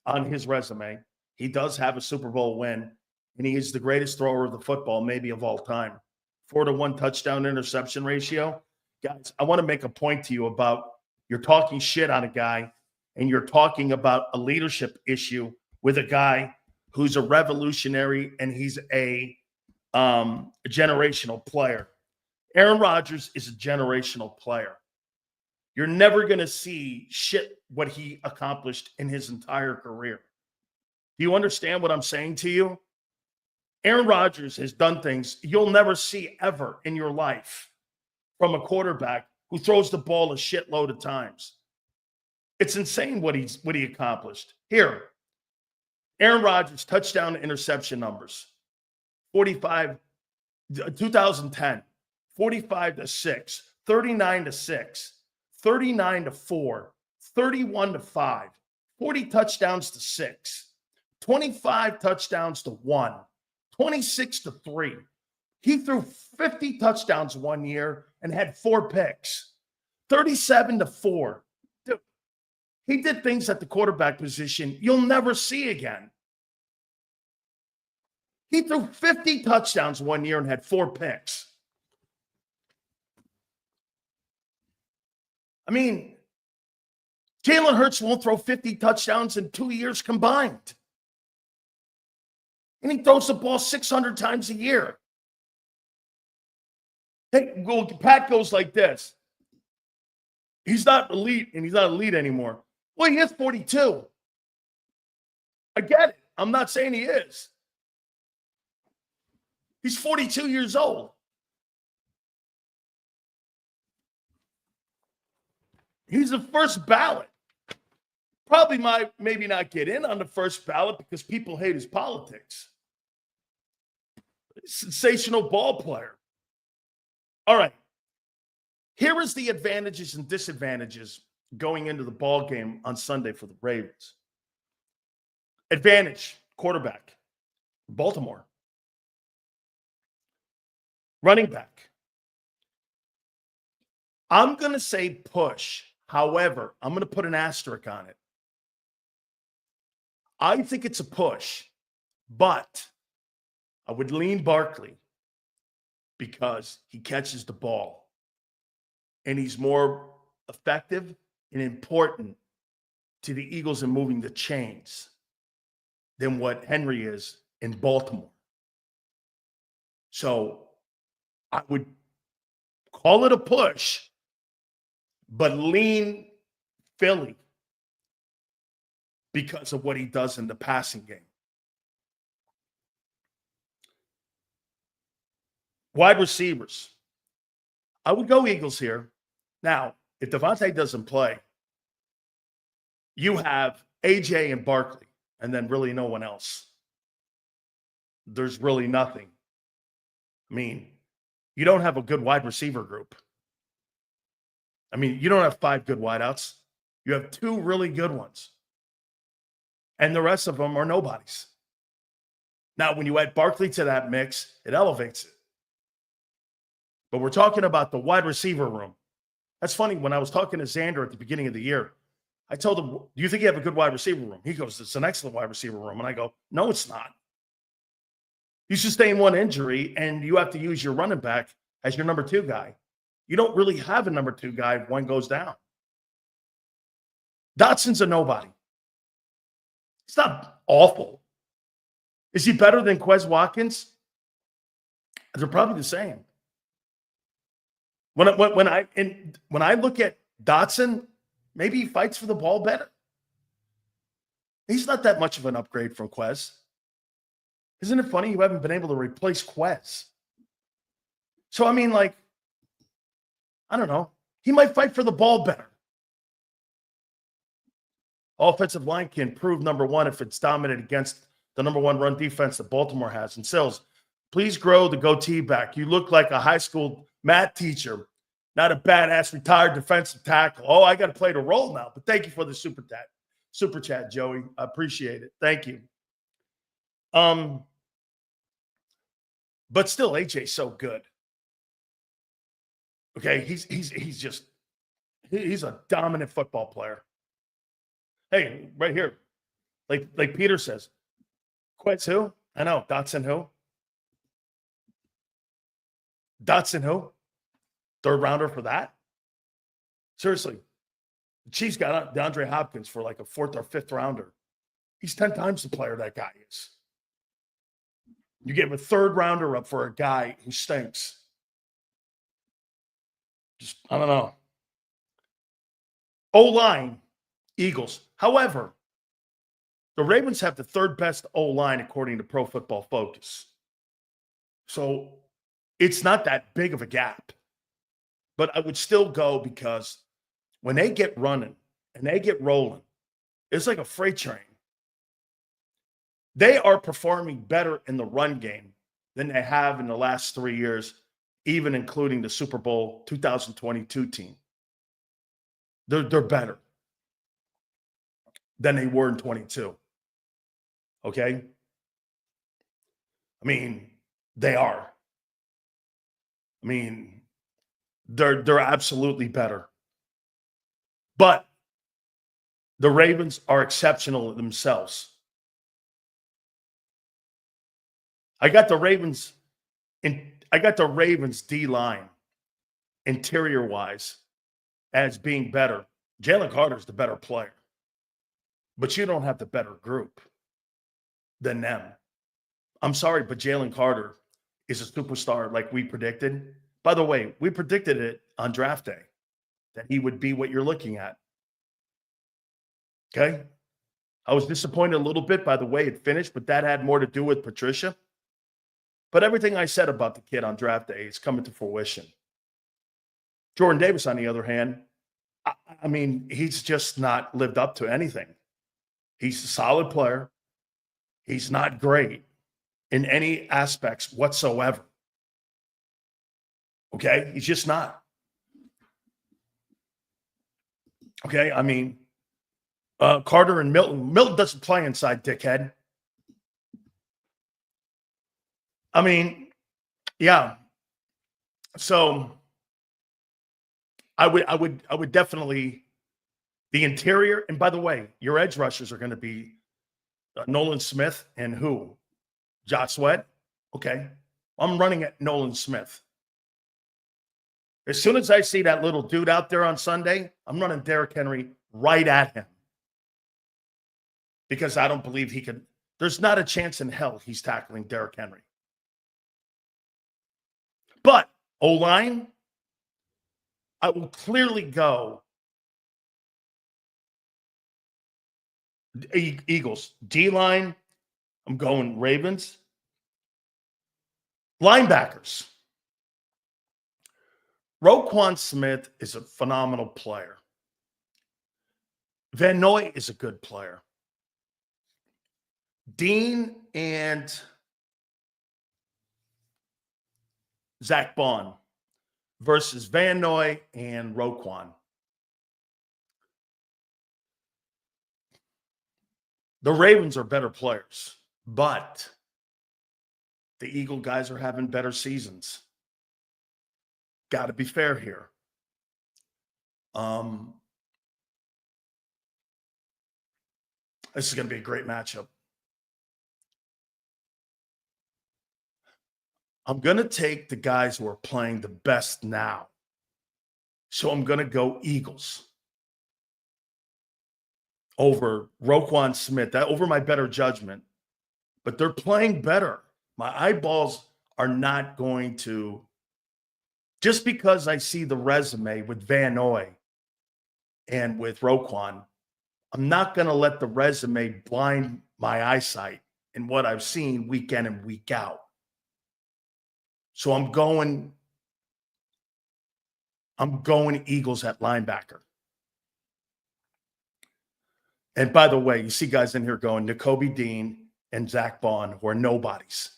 on his resume. He does have a Super Bowl win, and he is the greatest thrower of the football, maybe of all time. 4-to-1 touchdown interception ratio. Guys, I want to make a point to you about you're talking shit on a guy, and you're talking about a leadership issue with a guy who's a revolutionary, and he's a generational player. Aaron Rodgers is a generational player. You're never going to see shit what he accomplished in his entire career. Do you understand what I'm saying to you? Aaron Rodgers has done things you'll never see ever in your life from a quarterback who throws the ball a shitload of times. It's insane what he accomplished. Here, Aaron Rodgers touchdown to interception numbers. 2010, 45-6, 39-6, 39-4, 31-5, 40 touchdowns to 6, 25 touchdowns to 1, 26-3. He threw 50 touchdowns one year and had 4 picks, 37-4. Dude, he did things at the quarterback position you'll never see again. He threw 50 touchdowns one year and had 4 picks. I mean, Jalen Hurts won't throw 50 touchdowns in 2 years combined. And he throws the ball 600 times a year. Hey, well, Pat goes like this. He's not elite, and he's not elite anymore. Well, he is 42. I get it. I'm not saying he is. He's 42 years old. He's the first ballot. Probably might maybe not get in on the first ballot because people hate his politics. Sensational ball player. All right. Here is the advantages and disadvantages going into the ball game on Sunday for the Ravens. Advantage, quarterback, Baltimore. Running back. I'm going to say push. However, I'm going to put an asterisk on it. I think it's a push, but I would lean Barkley because he catches the ball and he's more effective and important to the Eagles in moving the chains than what Henry is in Baltimore. So I would call it a push, but lean Philly because of what he does in the passing game. Wide receivers. I would go Eagles here. Now, if Devontae doesn't play, you have AJ and Barkley, and then really no one else. There's really nothing. I mean, you don't have a good wide receiver group. I mean, you don't have 5 good wideouts. You have 2 really good ones. And the rest of them are nobodies. Now, when you add Barkley to that mix, it elevates it. But we're talking about the wide receiver room. That's funny. When I was talking to Xander at the beginning of the year, I told him, do you think you have a good wide receiver room? He goes, it's an excellent wide receiver room. And I go, no, it's not. You sustain one injury, and you have to use your running back as your number 2 guy. You don't really have a number 2 guy if one goes down. Dotson's a nobody. It's not awful. Is he better than Quez Watkins? They're probably the same. When I look at Dotson, maybe he fights for the ball better. He's not that much of an upgrade from Quez. Isn't it funny you haven't been able to replace Quez? So, I mean, like, I don't know. He might fight for the ball better. Offensive line can prove number 1 if it's dominant against the number 1 run defense that Baltimore has. And Sills, please grow the goatee back. You look like a high school math teacher, not a badass retired defensive tackle. Oh, I got to play the role now. But thank you for the super chat, Joey. I appreciate it. Thank you. But still, AJ's so good. Okay, he's a dominant football player. Hey, right here, like Peter says, Quez who? I know. Dotson who? Dotson who? 3rd rounder for that? Seriously. The Chiefs got DeAndre Hopkins for like a 4th or 5th rounder. He's 10 times the player that guy is. You give a 3rd rounder up for a guy who stinks. Just, I don't know. O-line, Eagles. However, the Ravens have the 3rd best O-line according to Pro Football Focus. So it's not that big of a gap. But I would still go because when they get running and they get rolling, it's like a freight train. They are performing better in the run game than they have in the last 3 years, even including the Super Bowl 2022 team. They're better than they were in 22. Okay? I mean, they are. I mean, they're absolutely better. But the Ravens are exceptional themselves. I got the Ravens D-line interior-wise as being better. Jalen Carter's the better player. But you don't have the better group than them. I'm sorry, but Jalen Carter is a superstar like we predicted. By the way, we predicted it on draft day that he would be what you're looking at. Okay? I was disappointed a little bit by the way it finished, but that had more to do with Patricia. But everything I said about the kid on draft day is coming to fruition. Jordan Davis, on the other hand, I mean, he's just not lived up to anything. He's a solid player. He's not great in any aspects whatsoever. Okay? He's just not. Okay, I mean, Carter and Milton. Milton doesn't play inside, dickhead. I mean, yeah. So I would definitely the interior. And by the way, your edge rushers are going to be Nolan Smith and who? Josh Sweat. Okay, I'm running at Nolan Smith. As soon as I see that little dude out there on Sunday, I'm running Derrick Henry right at him because I don't believe he can. There's not a chance in hell he's tackling Derrick Henry. But O-line, I will clearly go Eagles. D-line, I'm going Ravens. Linebackers. Roquan Smith is a phenomenal player. Van Noy is a good player. Dean and Zach Bond versus Van Noy and Roquan. The Ravens are better players, but the Eagle guys are having better seasons. Got to be fair here. This is going to be a great matchup. I'm going to take the guys who are playing the best now. So I'm going to go Eagles over Roquan Smith, over my better judgment. But they're playing better. My eyeballs are not going to, just because I see the resume with Van Noy and with Roquan, I'm not going to let the resume blind my eyesight in what I've seen week in and week out. So I'm going Eagles at linebacker. And by the way, you see guys in here going Nakobe Dean and Zach Bond, who are nobodies,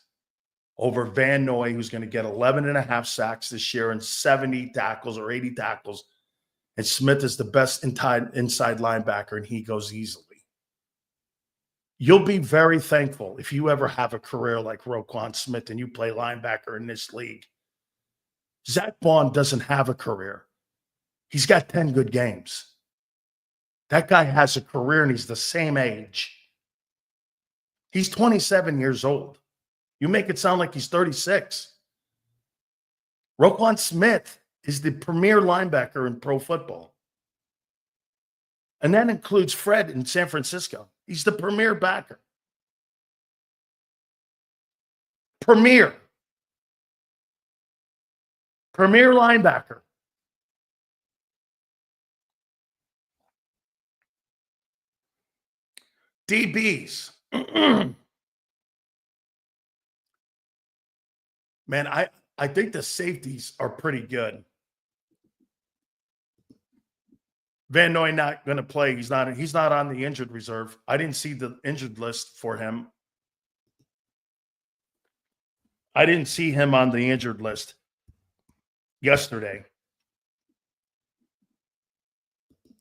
over Van Noy, who's going to get 11 and a half sacks this year and 70 tackles or 80 tackles. And Smith is the best inside linebacker, and he goes easily. You'll be very thankful if you ever have a career like Roquan Smith and you play linebacker in this league. Zach Bond doesn't have a career. He's got 10 good games. That guy has a career, and he's the same age. He's 27 years old. You make it sound like he's 36. Roquan Smith is the premier linebacker in pro football. And that includes Fred in San Francisco. He's the premier backer. Premier linebacker. DBs. Man, I think the safeties are pretty good. Van Noy not going to play. He's not on the injured reserve. I didn't see the injured list for him. I didn't see him on the injured list yesterday.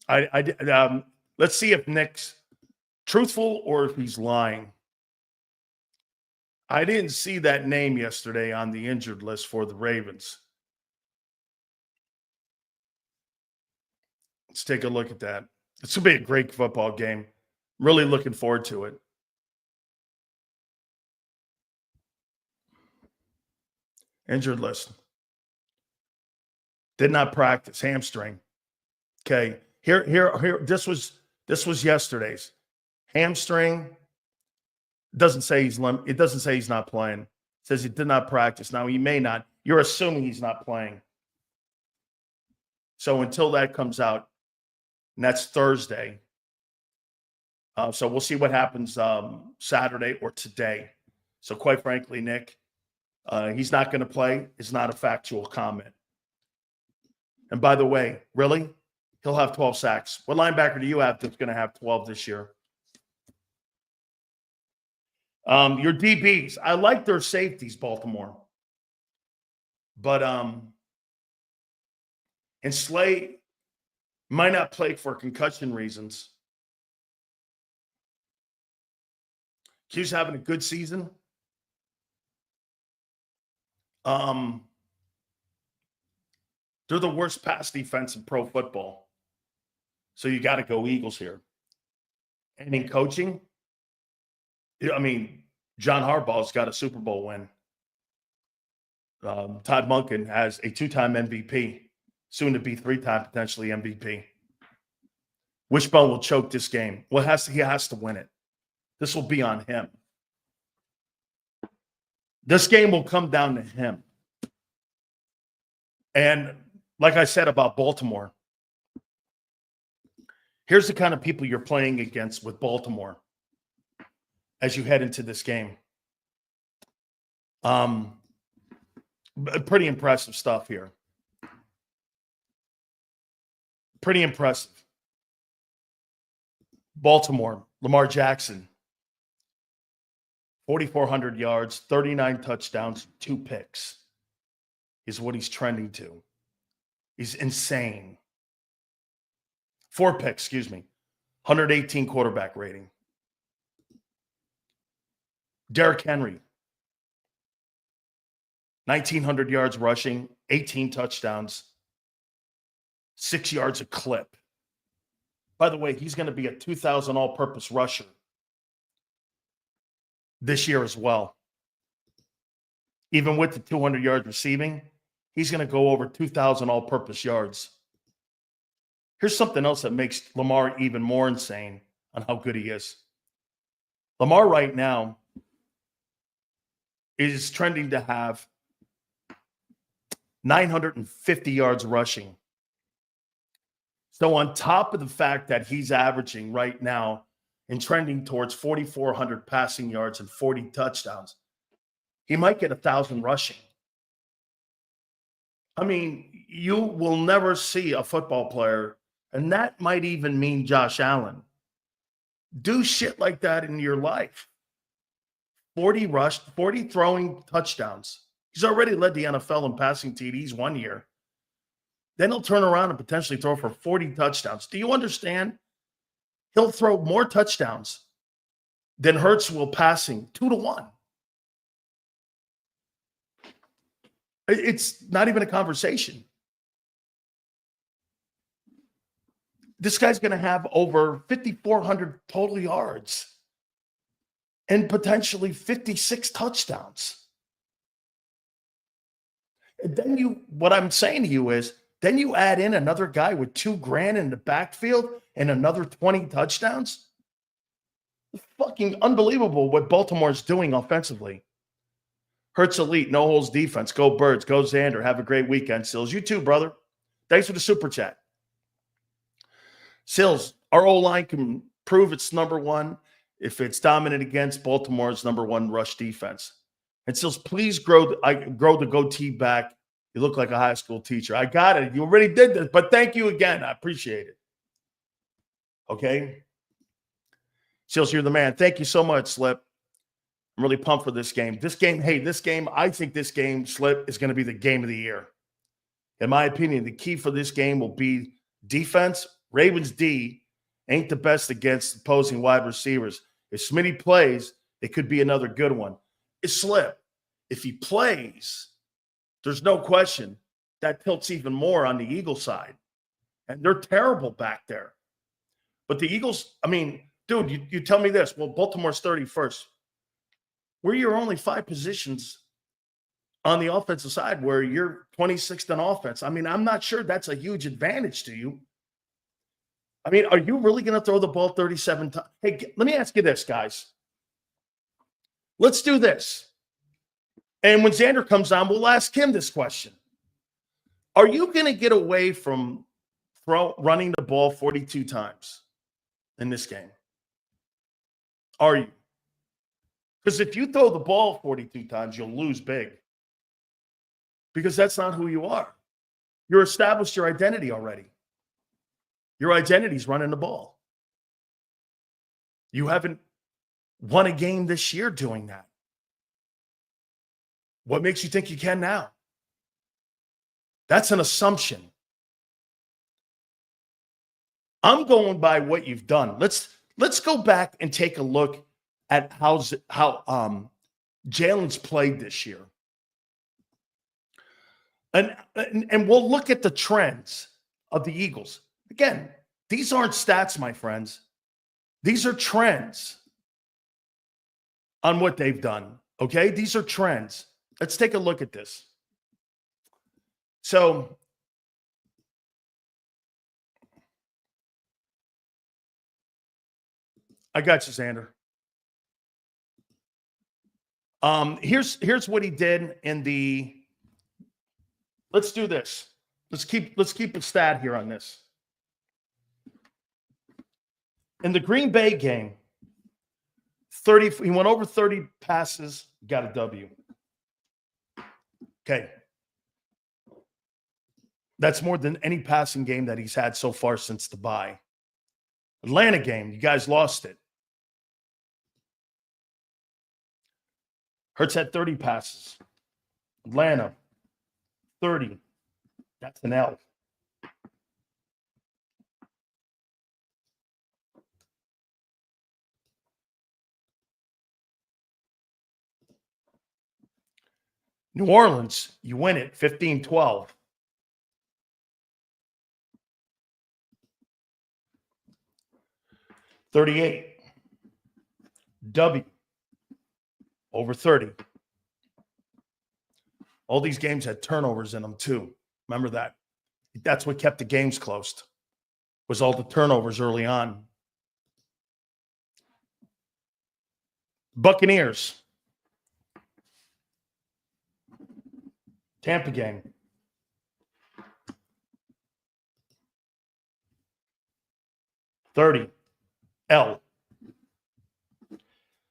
Let's see if Nick's truthful or if he's lying. I didn't see that name yesterday on the injured list for the Ravens. Let's take a look at that. It's going to be a great football game. I'm really looking forward to it. Injured list. Did not practice. Hamstring. Okay. Here. This was yesterday's. Hamstring. Doesn't say he's it doesn't say he's not playing. It says he did not practice. Now he may not. You're assuming he's not playing. So until that comes out, and that's Thursday. So we'll see what happens Saturday or today. So quite frankly, Nick, he's not going to play. It's not a factual comment. And by the way, really, he'll have 12 sacks. What linebacker do you have that's going to have 12 this year? Your DBs, I like their safeties, Baltimore. But and Slay, Might not play for concussion reasons. Q's having a good season. They're the worst pass defense in pro football. So you got to go Eagles here. And in coaching, I mean, John Harbaugh's got a Super Bowl win. Todd Monken has a 2-time MVP, soon to be 3-time potentially MVP. Wishbone will choke this game. Well, he has to win it. This will be on him. This game will come down to him. And like I said about Baltimore, here's the kind of people you're playing against with Baltimore as you head into this game. Pretty impressive stuff here. Pretty impressive. Baltimore, Lamar Jackson, 4,400 yards, 39 touchdowns, 2 picks is what he's trending to. He's insane. 4 picks, 118 quarterback rating. Derrick Henry, 1,900 yards rushing, 18 touchdowns, 6 yards a clip. By the way, he's going to be a 2,000 all-purpose rusher this year as well. Even with the 200 yards receiving, he's going to go over 2,000 all-purpose yards. Here's something else that makes Lamar even more insane on how good he is. Lamar right now is trending to have 950 yards rushing. So on top of the fact that he's averaging right now and trending towards 4,400 passing yards and 40 touchdowns, he might get 1,000 rushing. I mean, you will never see a football player, and that might even mean Josh Allen, do shit like that in your life. 40 rushed, 40 throwing touchdowns. He's already led the NFL in passing TDs 1 year. Then he'll turn around and potentially throw for 40 touchdowns. Do you understand? He'll throw more touchdowns than Hurts will passing, 2-1. It's not even a conversation. This guy's going to have over 5,400 total yards and potentially 56 touchdowns. And then what I'm saying to you is, then you add in another guy with $2,000 in the backfield and another 20 touchdowns. It's fucking unbelievable what Baltimore's doing offensively. Hurts elite, no holes defense. Go Birds, go Xander. Have a great weekend, Sills. You too, brother. Thanks for the super chat. Sills, our O-line can prove it's number one if it's dominant against Baltimore's number one rush defense. And Sills, please grow the goatee back. You look like a high school teacher. I got it. You already did this, but thank you again. I appreciate it. Okay? Sills, you're the man. Thank you so much, Slip. I'm really pumped for this game. I think this game, Slip, is going to be the game of the year. In my opinion, the key for this game will be defense. Ravens D ain't the best against opposing wide receivers. If Smitty plays, it could be another good one. It's Slip. If he plays, there's no question that tilts even more on the Eagles side. And they're terrible back there. But the Eagles, I mean, dude, you tell me this. Well, Baltimore's 31st. We're your only 5 positions on the offensive side where you're 26th in offense. I mean, I'm not sure that's a huge advantage to you. I mean, are you really going to throw the ball 37 times? Hey, let me ask you this, guys. Let's do this. And when Xander comes on, we'll ask him this question. Are you going to get away from running the ball 42 times in this game? Are you? Because if you throw the ball 42 times, you'll lose big. Because that's not who you are. You're established your identity already. Your identity is running the ball. You haven't won a game this year doing that. What makes you think you can now? That's an assumption. I'm going by what you've done. Let's go back and take a look at how Jalen's played this year. And we'll look at the trends of the Eagles. Again, these aren't stats, my friends. These are trends on what they've done. Okay? These are trends. Let's take a look at this. So, I got you, Xander. Here's what he did in the. Let's do this. Let's keep a stat here on this. In the Green Bay game, he went over 30 passes, got a W. Okay. That's more than any passing game that he's had so far since the bye. Atlanta game, you guys lost it. Hurts had 30 passes. Atlanta, 30. That's an L. New Orleans, you win it 15-12. $38. W. Over 30. All these games had turnovers in them too. Remember that. That's what kept the games close, was all the turnovers early on. Buccaneers. Tampa game. $30. L.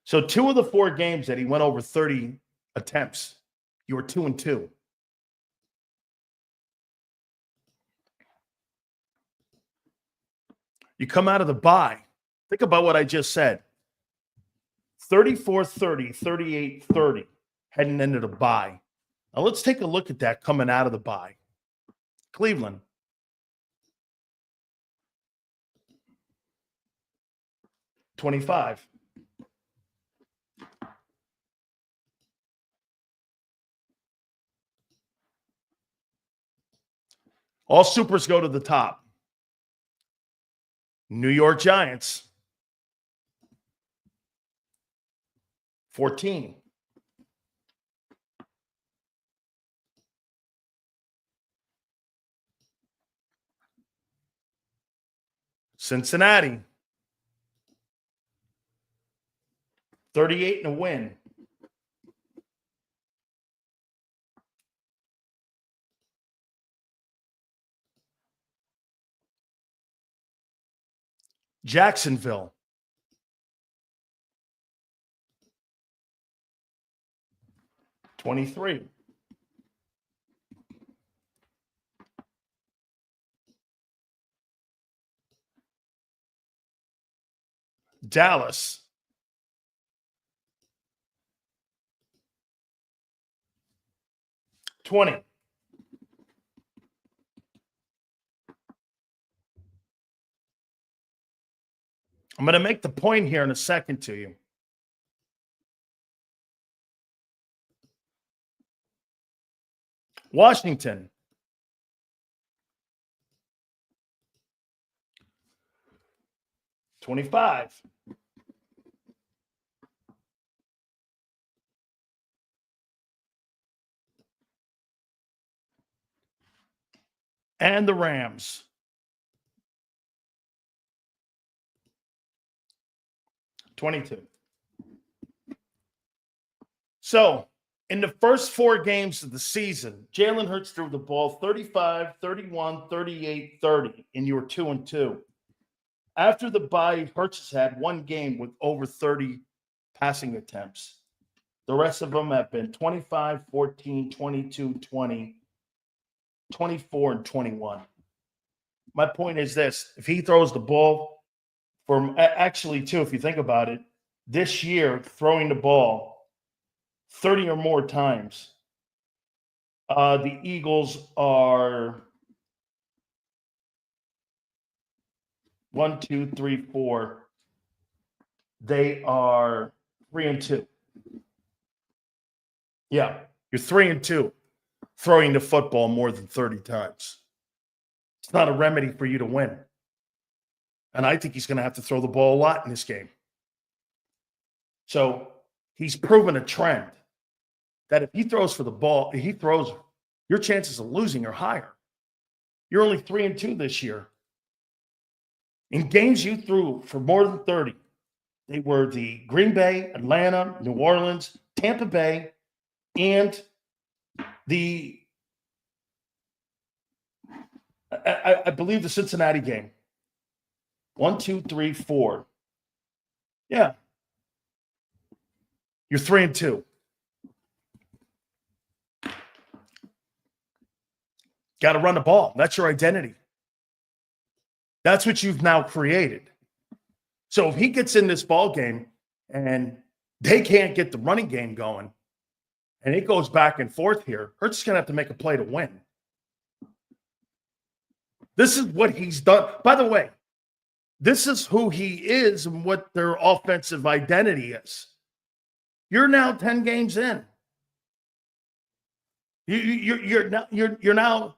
So 2 of the 4 games that he went over 30 attempts, you were 2-2. You come out of the bye. Think about what I just said. 34-30, 38-30, heading into the bye. Now let's take a look at that coming out of the bye. Cleveland. $25. All supers go to the top. New York Giants. 14. Cincinnati. 38 and a win. Jacksonville. 23. Dallas. 20. I'm going to make the point here in a second to you. Washington. 25. And the Rams. 22. So, in the first 4 games of the season, Jalen Hurts threw the ball 35, 31, 38, 30, and you were 2-2. After the bye, Hurts has had 1 game with over 30 passing attempts. The rest of them have been 25, 14, 22, 20, 24, and 21. My point is this. If he throws the ball actually, too, if you think about it, this year, throwing the ball 30 or more times, the Eagles are 1, 2, 3, 4. They are 3-2. Yeah, you're 3-2, throwing the football more than 30 times. It's not a remedy for you to win. And I think he's going to have to throw the ball a lot in this game. So he's proven a trend that if he throws for the ball, your chances of losing are higher. You're only 3-2 this year. In games you threw for more than 30, they were the Green Bay, Atlanta, New Orleans, Tampa Bay, and I believe the Cincinnati game. 1, 2, 3, 4. Yeah. You're 3-2. Got to run the ball. That's your identity. That's what you've now created. So if he gets in this ball game and they can't get the running game going and it goes back and forth here, Hurts is going to have to make a play to win. This is what he's done. By the way, this is who he is and what their offensive identity is. You're now 10 games in. You're now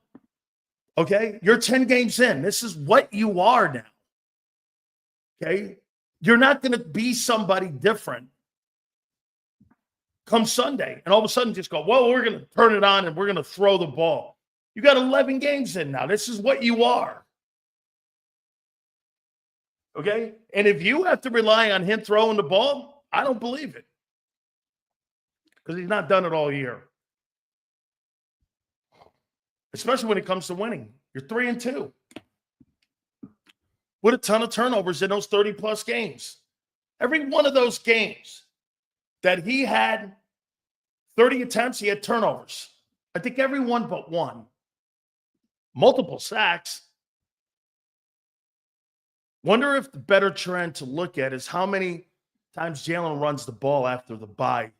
okay. You're 10 games in. This is what you are now. Okay, you're not going to be somebody different come Sunday, and all of a sudden just go, well, we're going to turn it on and we're going to throw the ball. You got 11 games in now. This is what you are. Okay? And if you have to rely on him throwing the ball, I don't believe it. Because he's not done it all year. Especially when it comes to winning. You're 3-2. With a ton of turnovers in those 30-plus games. Every one of those games that he had 30 attempts, he had turnovers. I think every one but one. Multiple sacks. Wonder if the better trend to look at is how many times Jalen runs the ball after the bye.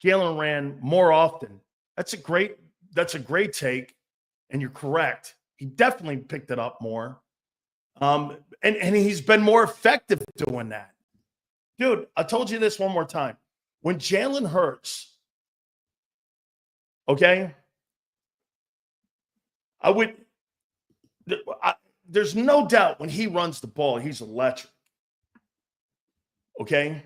Jalen ran more often. That's a great take, and you're correct. He definitely picked it up more. And he's been more effective doing that. Dude, I told you this one more time. When Jalen Hurts, okay, there's no doubt when he runs the ball, he's electric. Okay?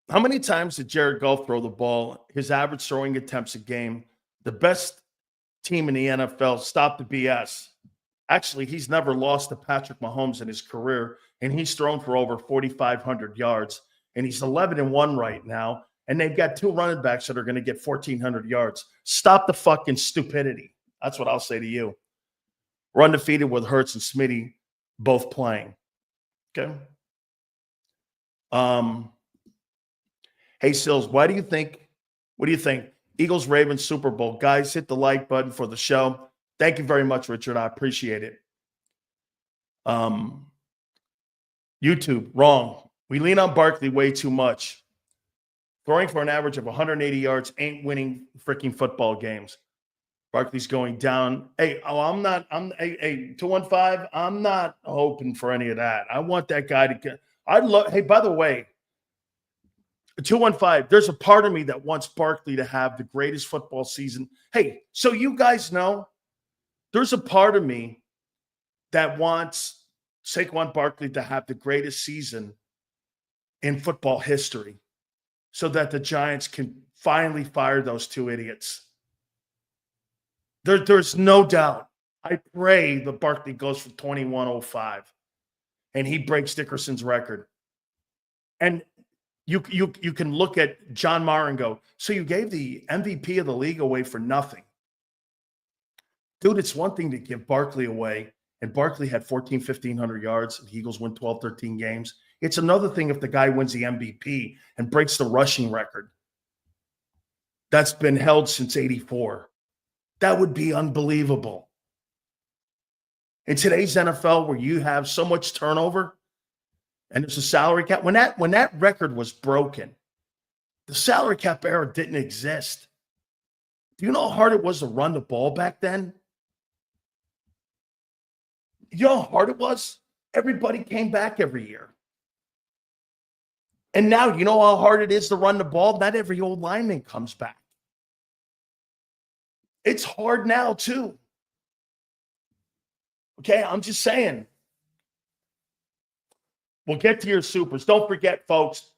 How many times did Jared Goff throw the ball? His average throwing attempts a game. The best team in the NFL, stop the BS. Actually, he's never lost to Patrick Mahomes in his career, and he's thrown for over 4,500 yards, and he's 11-1 right now, and they've got two running backs that are going to get 1,400 yards. Stop the fucking stupidity. That's what I'll say to you. We're undefeated with Hurts and Smitty both playing. Okay? Hey, Sills, what do you think? Eagles, Ravens, Super Bowl. Guys, hit the like button for the show. Thank you very much, Richard. I appreciate it. YouTube, wrong. We lean on Barkley way too much. Throwing for an average of 180 yards ain't winning freaking football games. Barkley's going down. Hey, 215, I'm not hoping for any of that. I want that guy to get. Hey, by the way, 215, there's a part of me that wants Barkley to have the greatest football season. Hey, so you guys know, there's a part of me that wants Saquon Barkley to have the greatest season in football history so that the Giants can finally fire those two idiots. There's no doubt. I pray that Barkley goes for 2105 and he breaks Dickerson's record. And you can look at John Maher and go, so you gave the MVP of the league away for nothing. Dude, it's one thing to give Barkley away, and Barkley had 1,500 yards, and the Eagles win 12, 13 games. It's another thing if the guy wins the MVP and breaks the rushing record that's been held since 84. That would be unbelievable. In today's NFL, where you have so much turnover and there's a salary cap, when that record was broken, the salary cap era didn't exist. Do you know how hard it was to run the ball back then? You know how hard it was? Everybody came back every year. And now you know how hard it is to run the ball? Not every old lineman comes back. It's hard now, too. Okay, I'm just saying. We'll get to your supers. Don't forget, folks,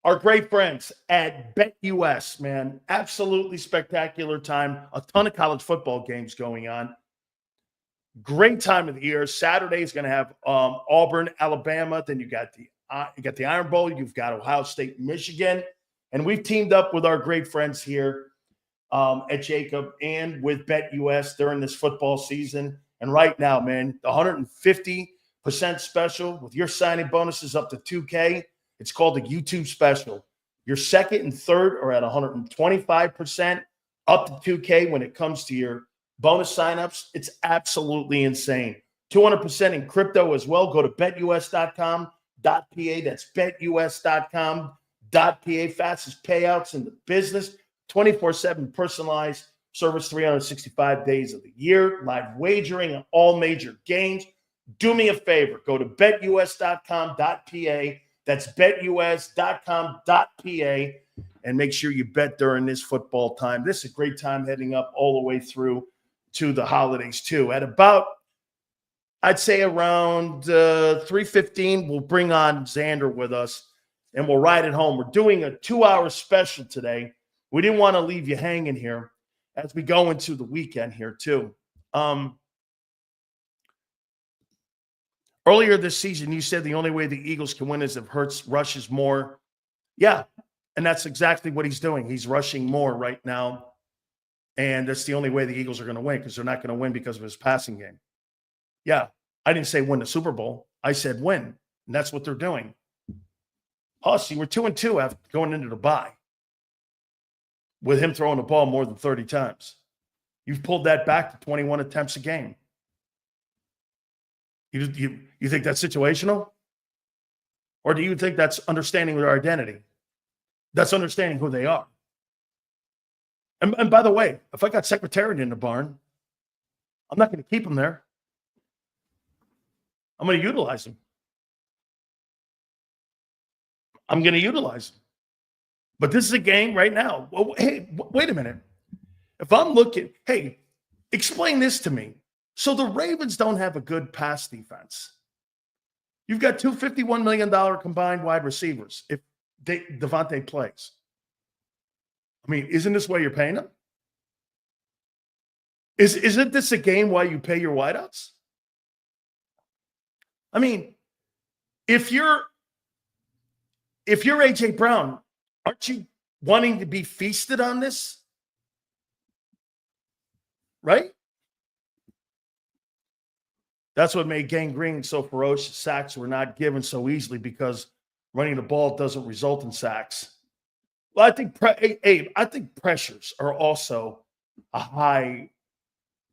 our great friends at BetUS, man. Absolutely spectacular time. A ton of college football games going on. Great time of the year. Saturday is going to have Auburn, Alabama. Then you got the Iron Bowl. You've got Ohio State, Michigan. And we've teamed up with our great friends here at JAKIB and with BetUS during this football season. And right now, man, the 150% special with your signing bonuses up to $2K. It's called the YouTube special. Your second and third are at 125% up to $2K when it comes to your bonus signups. It's absolutely insane. 200% in crypto as well. Go to betus.com.pa. That's betus.com.pa. Fastest payouts in the business. 24/7 personalized service, 365 days of the year. Live wagering on all major games. Do me a favor. Go to betus.com.pa. That's betus.com.pa. And make sure you bet during this football time. This is a great time heading up all the way through to the holidays, too. At about, I'd say around 3:15, we'll bring on Xander with us, and we'll ride it home. We're doing a 2-hour special today. We didn't want to leave you hanging here as we go into the weekend here, too. Earlier this season, you said the only way the Eagles can win is if Hurts rushes more. Yeah, and that's exactly what he's doing. He's rushing more right now, and that's the only way the Eagles are going to win because they're not going to win because of his passing game. Yeah, I didn't say win the Super Bowl. I said win, and that's what they're doing. Oh, see, we're 2-2 after going into the bye with him throwing the ball more than 30 times. You've pulled that back to 21 attempts a game. You think that's situational? Or do you think that's understanding their identity? That's understanding who they are. And by the way, if I got Secretariat in the barn, I'm not going to keep him there. I'm going to utilize him. I'm going to utilize him. But this is a game right now. Well, hey, wait a minute. If I'm looking, hey, explain this to me. So the Ravens don't have a good pass defense. You've got two $51 million combined wide receivers if Devontae plays. I mean, isn't this why you're paying them? Isn't this a game why you pay your wideouts? I mean, if you're A.J. Brown, aren't you wanting to be feasted on this? Right? That's what made Gang Green so ferocious. Sacks were not given so easily because running the ball doesn't result in sacks. Well, I think pressures are also a high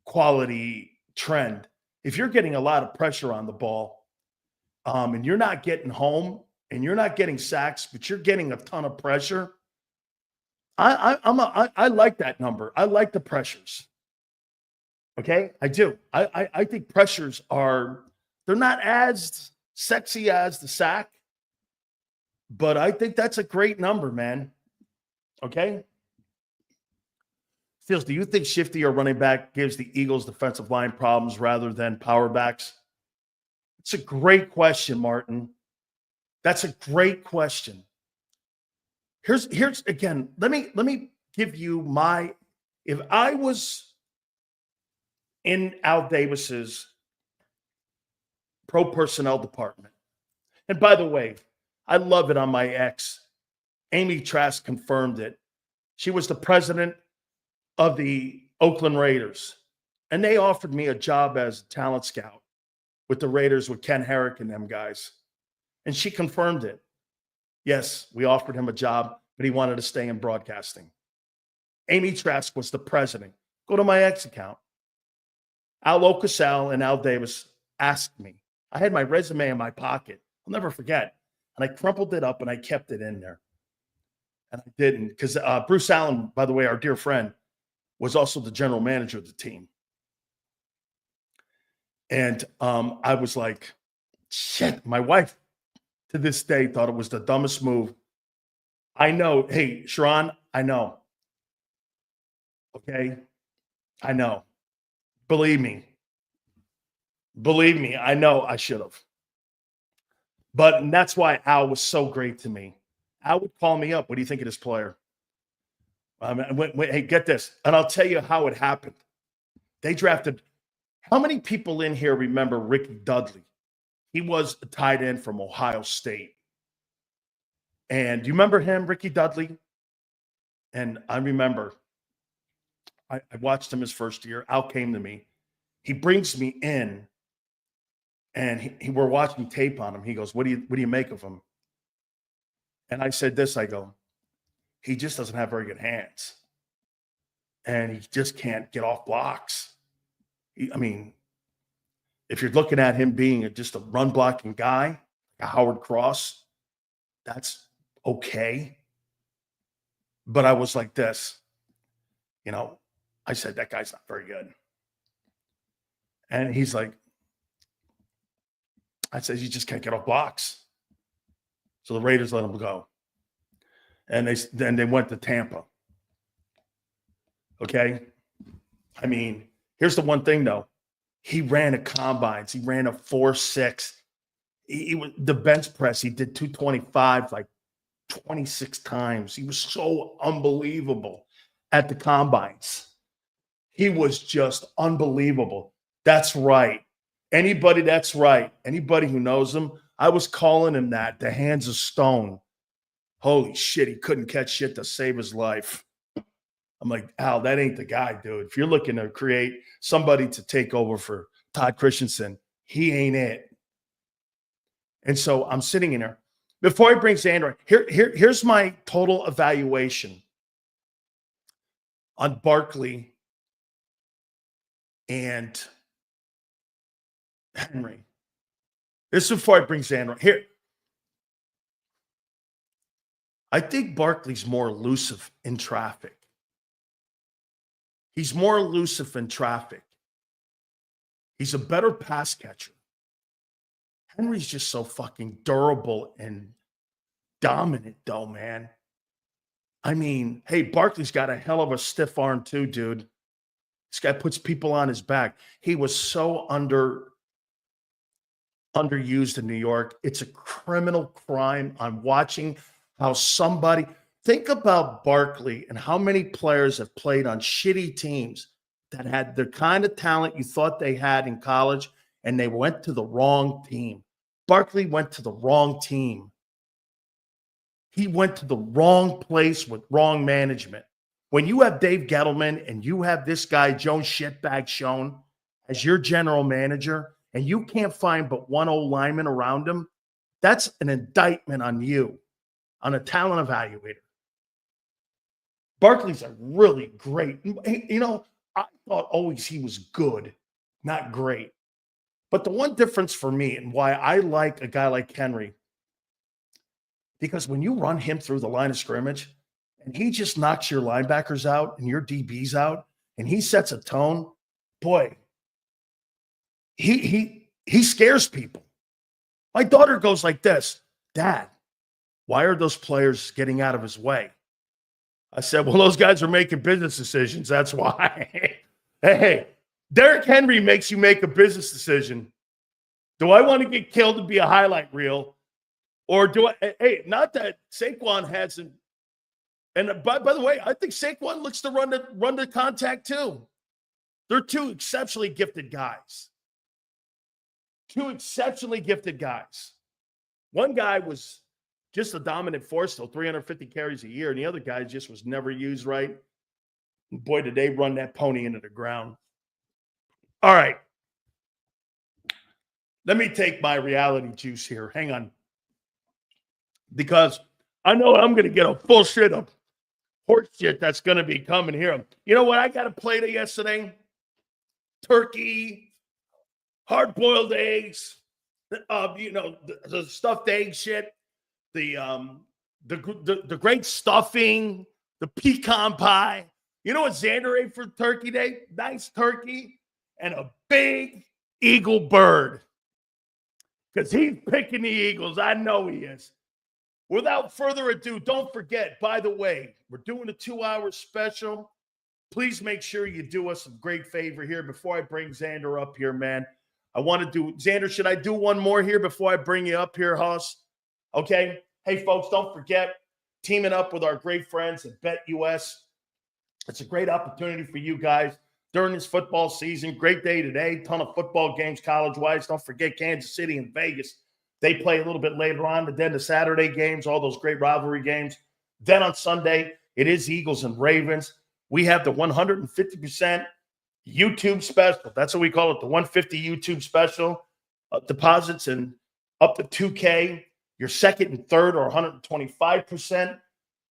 quality trend. If you're getting a lot of pressure on the ball, and you're not getting home and you're not getting sacks, but you're getting a ton of pressure, I like that number. I like the pressures. Okay, I do. I think pressures they're not as sexy as the sack, but I think that's a great number, man. Okay. Steels, do you think Shifty or running back gives the Eagles defensive line problems rather than power backs? It's a great question, Martin. That's a great question. Here's again, let me give you if I was in Al Davis's pro personnel department. And by the way, I love it on my ex. Amy Trask confirmed it. She was the president of the Oakland Raiders. And they offered me a job as a talent scout with the Raiders with Ken Herrick and them guys. And she confirmed it. Yes, we offered him a job, but he wanted to stay in broadcasting. Amy Trask was the president. Go to my ex account. Al Ocasal and Al Davis asked me. I had my resume in my pocket. I'll never forget. And I crumpled it up and I kept it in there. And I didn't because Bruce Allen, by the way, our dear friend, was also the general manager of the team. And I was like, shit, my wife to this day thought it was the dumbest move. I know. Hey, Sharon, I know. Okay. I know. Believe me. Believe me, I know I should have. But and that's why Al was so great to me. Al would call me up. What do you think of this player? Hey, get this. And I'll tell you how it happened. They drafted. How many people in here remember Ricky Dudley? He was a tight end from Ohio State. And do you remember him, Ricky Dudley? And I remember I watched him his first year. Al came to me. He brings me in, and we're watching tape on him. He goes, what do you make of him? And I said this, I go, he just doesn't have very good hands. And he just can't get off blocks. I mean, if you're looking at him being just a run blocking guy, a Howard Cross, that's okay. But I was like this, I said, that guy's not very good. And he's like, I said, you just can't get off blocks. So the Raiders let him go. And then they went to Tampa. Okay. I mean, here's the one thing though. He ran a combines. He ran a 4.6. He was the bench press. He did 225 like 26 times. He was so unbelievable at the combines. He was just unbelievable. That's right. That's right. Anybody who knows him, I was calling him that, the hands of stone. Holy shit, he couldn't catch shit to save his life. I'm like, Al, that ain't the guy, dude. If you're looking to create somebody to take over for Todd Christensen, he ain't it. And so I'm sitting in there. Before I bring Xander, here's my total evaluation on Barkley and Henry. This is before I bring Xander. Here. I think Barkley's more elusive in traffic. He's more elusive in traffic. He's a better pass catcher. Henry's just so fucking durable and dominant, though, man. I mean, hey, Barkley's got a hell of a stiff arm, too, dude. This guy puts people on his back. He was so underused in New York. It's a criminal crime. I'm watching how somebody – think about Barkley and how many players have played on shitty teams that had the kind of talent you thought they had in college, and they went to the wrong team. Barkley went to the wrong team. He went to the wrong place with wrong management. When you have Dave Gettleman and you have this guy, Joe Shitbag Schoen, as your general manager, and you can't find but one old lineman around him, that's an indictment on you, on a talent evaluator. Barkley's a really great, I thought always he was good, not great. But the one difference for me and why I like a guy like Henry, because when you run him through the line of scrimmage and he just knocks your linebackers out and your DBs out and he sets a tone, boy, he scares people. My daughter goes like this, Dad, why are those players getting out of his way? I said, well, those guys are making business decisions. That's why. Hey, Derrick Henry makes you make a business decision. Do I want to get killed to be a highlight reel? Or do I, hey, not that Saquon hasn't. And by the way, I think Saquon looks to run the contact too. They're two exceptionally gifted guys. One guy was just a dominant force, though, 350 carries a year, and the other guy just was never used right. And boy, did they run that pony into the ground. All right. Let me take my reality juice here. Hang on. Because I know I'm going to get a full shit of horse shit that's going to be coming here. You know what? I got a plate of yesterday. Turkey, hard-boiled eggs, the stuffed egg shit, the great stuffing, the pecan pie. You know what Xander ate for Turkey Day? Nice turkey and a big Eagle Bird. Because he's picking the Eagles. I know he is. Without further ado, don't forget, by the way, we're doing a 2-hour special. Please make sure you do us a great favor here before I bring Xander up here, man. I want to do, Xander, should I do one more here before I bring you up here, Hoss? Okay. Hey, folks, don't forget, teaming up with our great friends at BetUS. It's a great opportunity for you guys during this football season. Great day today. Ton of football games college-wise. Don't forget Kansas City and Vegas. They play a little bit later on, but then the Saturday games, all those great rivalry games. Then on Sunday, it is Eagles and Ravens. We have the 150% YouTube special. That's what we call it, the 150 YouTube special. Deposits and up to $2K. Your second and third are 125%.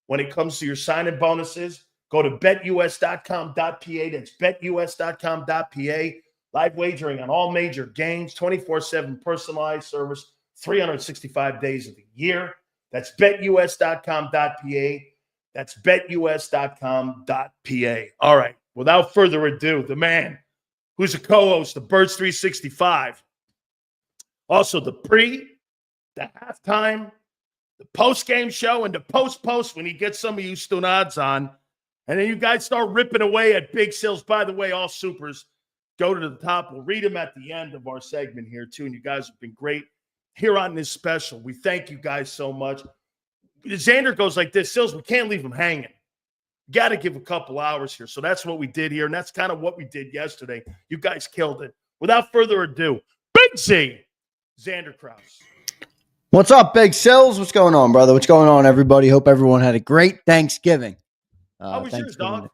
When it comes to your sign-in bonuses, go to betus.com.pa. That's betus.com.pa. Live wagering on all major games, 24/7 personalized service, 365 days of the year. That's betus.com.pa. That's betus.com.pa. All right. Without further ado, the man who's a co-host of Birds 365. Also the the halftime, the post-game show, and the post when he gets some of you Stunads on. And then you guys start ripping away at Big Sills. By the way, all supers, go to the top. We'll read them at the end of our segment here, too. And you guys have been great here on this special. We thank you guys so much. Xander goes like this, Sills, we can't leave him hanging. Got to give a couple hours here. So that's what we did here, and that's kind of what we did yesterday. You guys killed it. Without further ado, Big Z, Xander Kraus. What's up, Big Sills? What's going on, brother? What's going on, everybody? Hope everyone had a great Thanksgiving. How was yours, dog?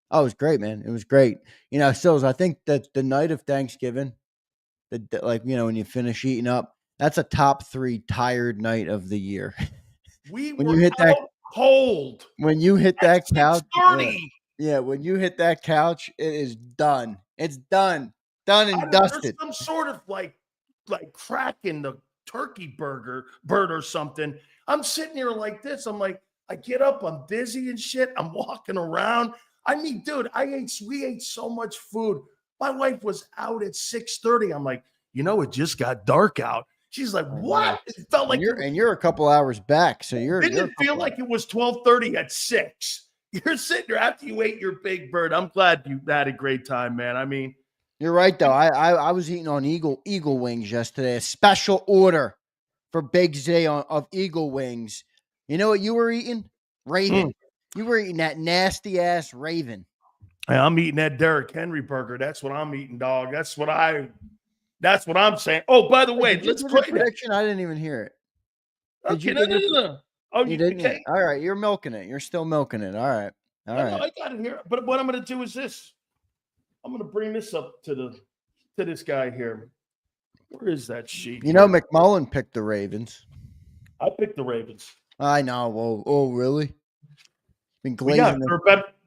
Oh, it was great, man. It was great. You know, Sills, I think that the night of Thanksgiving, when you finish eating up, that's a top 3 tired night of the year. When you hit that cold. When you hit that couch. Yeah, when you hit that couch, it is done. It's done. Done and dusted. There's some sort of like crack in the turkey bird or something. I'm sitting here like this. I'm like, I get up, I'm dizzy and shit. I'm walking around. I mean, dude, we ate so much food. My wife was out at 6:30. I'm like, it just got dark out. She's like, what? It felt like you're a couple hours back. So it didn't feel like it was 12:30 at 6. You're sitting there after you ate your big bird. I'm glad you had a great time, man. I mean, you're right though. I was eating on Eagle wings yesterday. A special order for Big Z of Eagle wings. You know what you were eating? Raven. You were eating that nasty ass Raven. Hey, I'm eating that Derrick Henry burger. That's what I'm eating, dog. That's what I'm saying. Oh, by the way, let's play prediction. I didn't even hear it. Okay, no. Oh, you didn't. Okay. All right, you're milking it. You're still milking it. All right. No, I got it here. But what I'm going to do is this. I'm going to bring this up to this guy here. Where is that sheet? McMullen picked the Ravens. I picked the Ravens. I know. Oh, really? Been glazing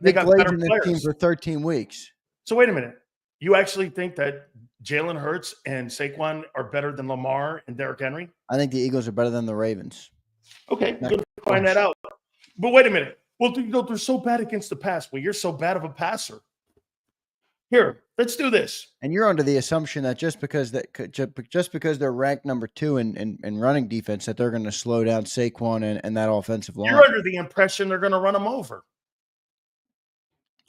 they got better this team for 13 weeks. So wait a minute. You actually think that Jalen Hurts and Saquon are better than Lamar and Derrick Henry? I think the Eagles are better than the Ravens. Okay, we're going to find that out. But wait a minute. Well, they're so bad against the pass. Well, you're so bad of a passer. Here, let's do this. And you're under the assumption that just because they're ranked number 2 in running defense, that they're going to slow down Saquon and that offensive line. You're under the impression they're going to run them over.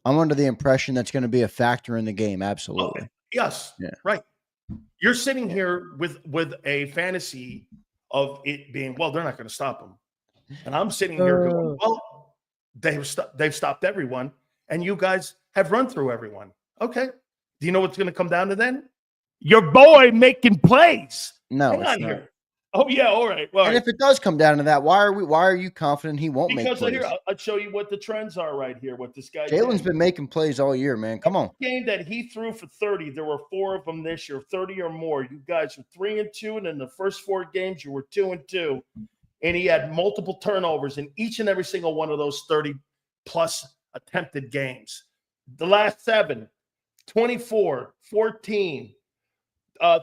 I'm under the impression that's going to be a factor in the game. Absolutely. Okay. Yes. Yeah. Right. You're sitting here with a fantasy of it being, well, they're not going to stop them. And I'm sitting here going, well, they've stopped everyone, and you guys have run through everyone. Okay. Do you know what's going to come down to then? Your boy making plays. No, hang on here. Oh yeah, all right. Well, and if it does come down to that, why are you confident he won't make plays? Because here, I'll show you what the trends are right here. What this guy Jalen's been making plays all year, man. Come on. Game that he threw for 30. There were 4 of them this year, 30 or more. You guys were 3-2, and in the first 4 games, you were 2-2. And he had multiple turnovers in each and every single one of those 30-plus attempted games. The last 7, 24, 14,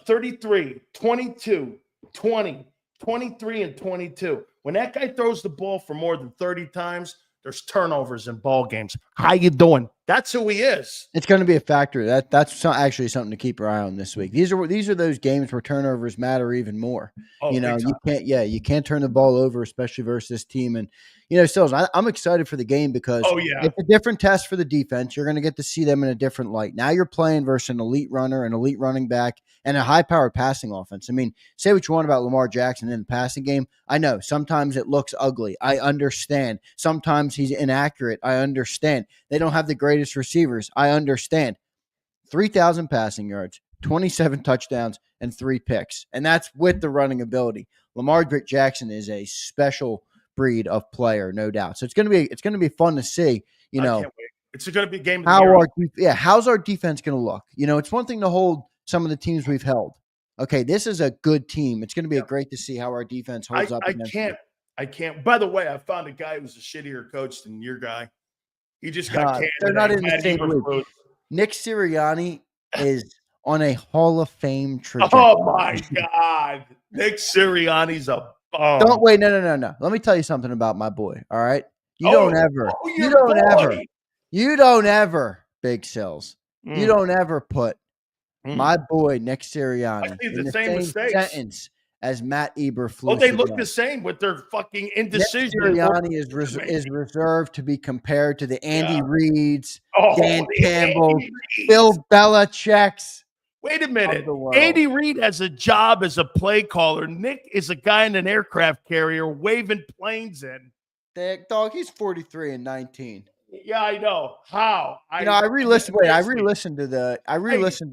33, 22, 20, 23, and 22. When that guy throws the ball for more than 30 times, there's turnovers in ball games. How you doing? That's who he is. It's going to be a factor. That's actually something to keep your eye on this week. These are those games where turnovers matter even more. Oh, You can't turn the ball over, especially versus this team. And Stills, I'm excited for the game because it's a different test for the defense. You're going to get to see them in a different light. Now you're playing versus an elite runner, an elite running back, and a high-powered passing offense. I mean, say what you want about Lamar Jackson in the passing game. I know sometimes it looks ugly. I understand. Sometimes he's inaccurate. I understand. They don't have the greatest receivers. I understand. 3,000 passing yards, 27 touchdowns, and 3 picks. And that's with the running ability. Lamar Jackson is a special breed of player, no doubt. So it's going to be fun to see, I can't wait. It's going to be a game of the year. How's our defense going to look? It's one thing to hold some of the teams we've held. Okay, this is a good team. It's going to be great to see how our defense holds up. I can't. By the way, I found a guy who's a shittier coach than your guy. He just got canned. They're not in the same league. Nick Sirianni is on a Hall of Fame trajectory. Oh my God, Nick Sirianni's a bum. No. Let me tell you something about my boy. All right, you don't ever, Big Sills. You don't ever put my boy Nick Sirianni in the same sentence as Matt Eberflus. Well, they look the same with their fucking indecision. Nick Sirianni is reserved to be compared to the Andy Reids, Dan Campbell, Bill Belichick's. Wait a minute. Andy Reid has a job as a play caller. Nick is a guy in an aircraft carrier waving planes in. Dog, he's 43 and 19. Yeah, I know. How? I re-listened to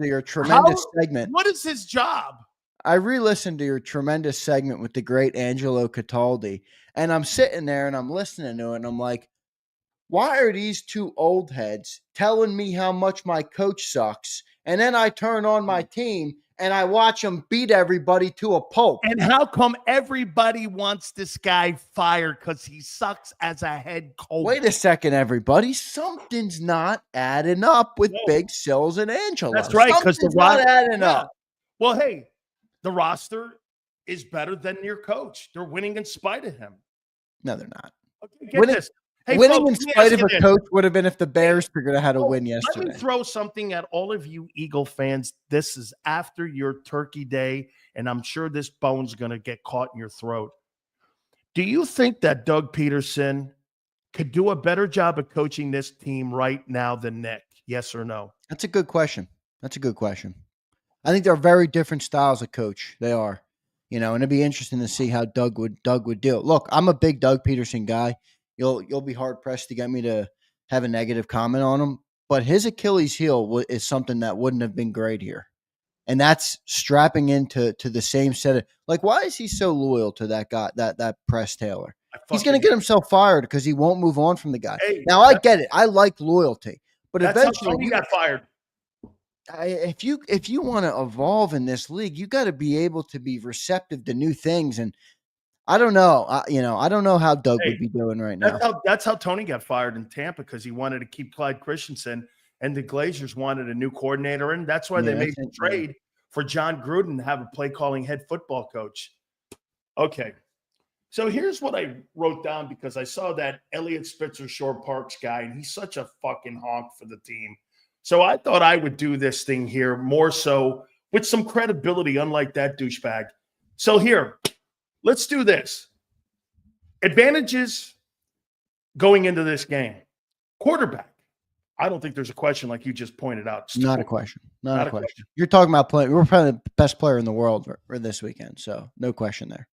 your tremendous segment. What is his job? I re-listened to your tremendous segment with the great Angelo Cataldi, and I'm sitting there and I'm listening to it, and I'm like, why are these two old heads telling me how much my coach sucks? And then I turn on my team and I watch them beat everybody to a pulp. And how come everybody wants this guy fired? Because he sucks as a head coach. Wait a second, everybody. Something's not adding up with Big Sills and Angelo. That's right, because the not adding up. Well, hey, the roster is better than your coach. They're winning in spite of him. No, they're not. Okay, get this. Hey, winning in spite of a coach would have been if the Bears figured out how to win yesterday. Let me throw something at all of you Eagle fans. This is after your Turkey Day, and I'm sure this bone's going to get caught in your throat. Do you think that Doug Peterson could do a better job of coaching this team right now than Nick? Yes or no? That's a good question. I think they're very different styles of coach. They are, and it'd be interesting to see how Doug would do it. Look, I'm a big Doug Peterson guy. You'll be hard pressed to get me to have a negative comment on him, but his Achilles heel is something that wouldn't have been great here, and that's strapping into the same set of why is he so loyal to that guy, that Press Taylor? He's going to get himself fired because he won't move on from the guy. Hey, now I get it. I like loyalty, but eventually he got fired. If you want to evolve in this league, you got to be able to be receptive to new things. And I don't know, I don't know how Doug would be doing right now. That's how Tony got fired in Tampa, because he wanted to keep Clyde Christensen, and the Glazers wanted a new coordinator, and that's why they made the trade for John Gruden to have a play calling head football coach. Okay, so here's what I wrote down, because I saw that Elliott Spitzer Shore Parks guy, and he's such a fucking honk for the team. So I thought I would do this thing here more so with some credibility, unlike that douchebag. So here, let's do this. Advantages going into this game. Quarterback. I don't think there's a question like you just pointed out. Not a question. Not a question. You're talking about playing. We're probably the best player in the world for this weekend, so no question there.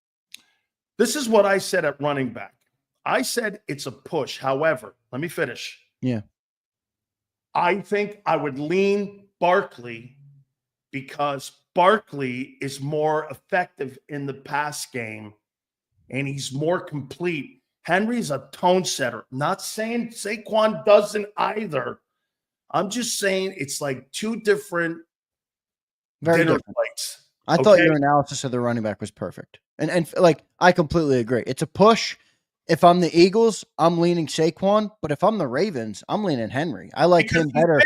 This is what I said at running back. I said it's a push. However, let me finish. Yeah. I think I would lean Barkley because Barkley is more effective in the pass game and he's more complete. Henry's a tone setter. Not saying Saquon doesn't either. I'm just saying it's like two different dinner plates. I thought your analysis of the running back was perfect. And like, I completely agree. It's a push. If I'm the Eagles, I'm leaning Saquon. But if I'm the Ravens, I'm leaning Henry. I like him better.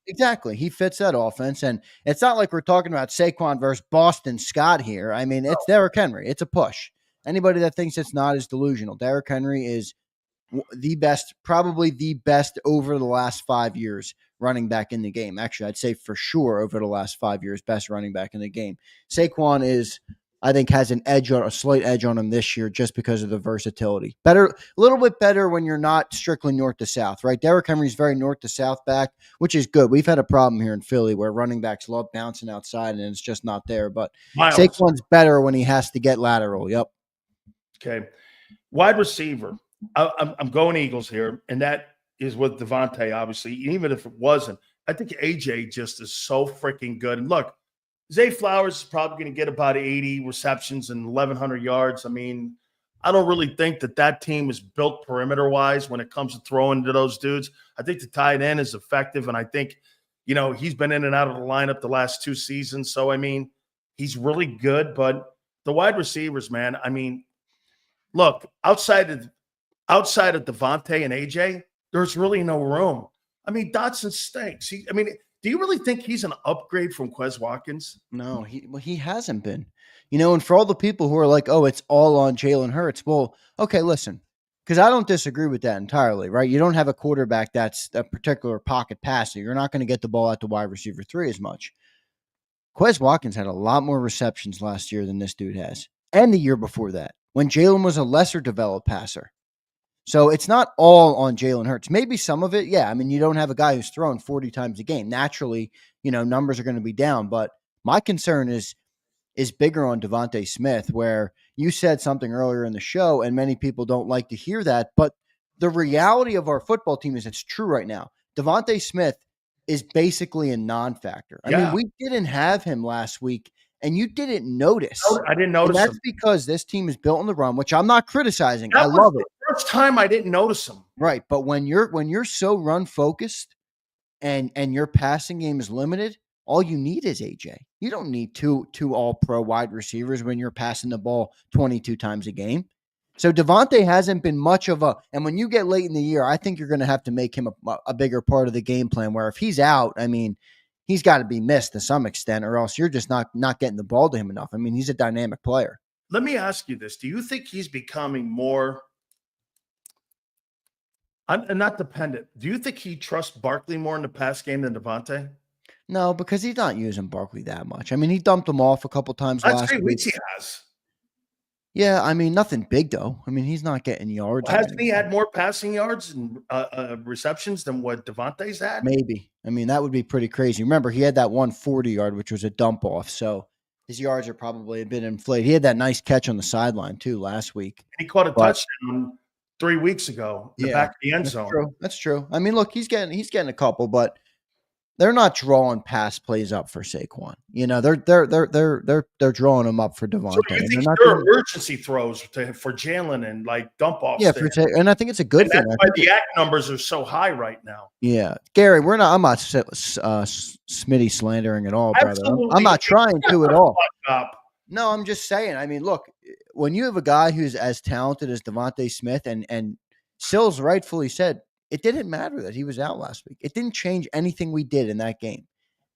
Exactly. He fits that offense. And it's not like we're talking about Saquon versus Boston Scott here. I mean, it's Derrick Henry. It's a push. Anybody that thinks it's not is delusional. Derrick Henry is the best, probably the best over the last 5 years running back in the game. Actually, I'd say for sure over the last 5 years, best running back in the game. Saquon is, I think, has a slight edge on him this year just because of the versatility. Better, a little bit better when you're not strictly north to south, right? Derrick Henry's very north to south back, which is good. We've had a problem here in Philly where running backs love bouncing outside and it's just not there. But Miles. Saquon's better when he has to get lateral. Yep. Okay. Wide receiver. I'm going Eagles here, and that is with Devontae, obviously. Even if it wasn't, I think AJ just is so freaking good. And look, Zay Flowers is probably going to get about 80 receptions and 1,100 yards. I mean, I don't really think that team is built perimeter-wise when it comes to throwing to those dudes. I think the tight end is effective, and I think, he's been in and out of the lineup the last 2 seasons. So, I mean, he's really good. But the wide receivers, man, I mean, look, outside of Devontae and AJ, there's really no room. I mean, Dotson stinks. Do you really think he's an upgrade from Quez Watkins? No, he hasn't been. And for all the people who are like, oh, it's all on Jalen Hurts. Well, okay, listen, because I don't disagree with that entirely, right? You don't have a quarterback that's a particular pocket passer. You're not going to get the ball out to wide receiver 3 as much. Quez Watkins had a lot more receptions last year than this dude has, and the year before that, when Jalen was a lesser developed passer. So it's not all on Jalen Hurts. Maybe some of it, yeah. I mean, you don't have a guy who's thrown 40 times a game. Naturally, numbers are going to be down. But my concern is bigger on Devontae Smith, where you said something earlier in the show, and many people don't like to hear that. But the reality of our football team is it's true right now. Devontae Smith is basically a non-factor. I mean, we didn't have him last week, and you didn't notice. I didn't notice. And that's because this team is built on the run, which I'm not criticizing. I love it. First time I didn't notice him. Right, but when you're so run focused and your passing game is limited, all you need is AJ. You don't need two all-pro wide receivers when you're passing the ball 22 times a game. So Devontae hasn't been much of and when you get late in the year, I think you're going to have to make him a bigger part of the game plan, where if he's out, I mean, he's got to be missed to some extent, or else you're just not getting the ball to him enough. I mean, he's a dynamic player. Let me ask you this. Do you think he's becoming more not dependent? Do you think he trusts Barkley more in the pass game than Devontae? No, because he's not using Barkley that much. I mean, he dumped him off a couple times last week. Weeks he has. Yeah, I mean, nothing big, though. I mean, he's not getting yards. Hasn't he had more passing yards and receptions than what Devontae's had? Maybe. I mean, that would be pretty crazy. Remember, he had that 140-yard, which was a dump off. So his yards are probably a bit inflated. He had that nice catch on the sideline, too, last week. And he caught a touchdown 3 weeks ago in the back of the end zone. True. That's true. I mean, look, he's getting a couple, but they're not drawing pass plays up for Saquon. They're drawing them up for Devontae. So you think they're emergency throws for Jalen and like dump offs? Yeah, and I think it's a good thing. That's why the act numbers are so high right now. Yeah, Gary, I'm not Smitty slandering at all, brother. Absolutely. I'm not trying to at all. No, I'm just saying. I mean, look, when you have a guy who's as talented as Devontae Smith, and Sills rightfully said, it didn't matter that he was out last week. It didn't change anything we did in that game.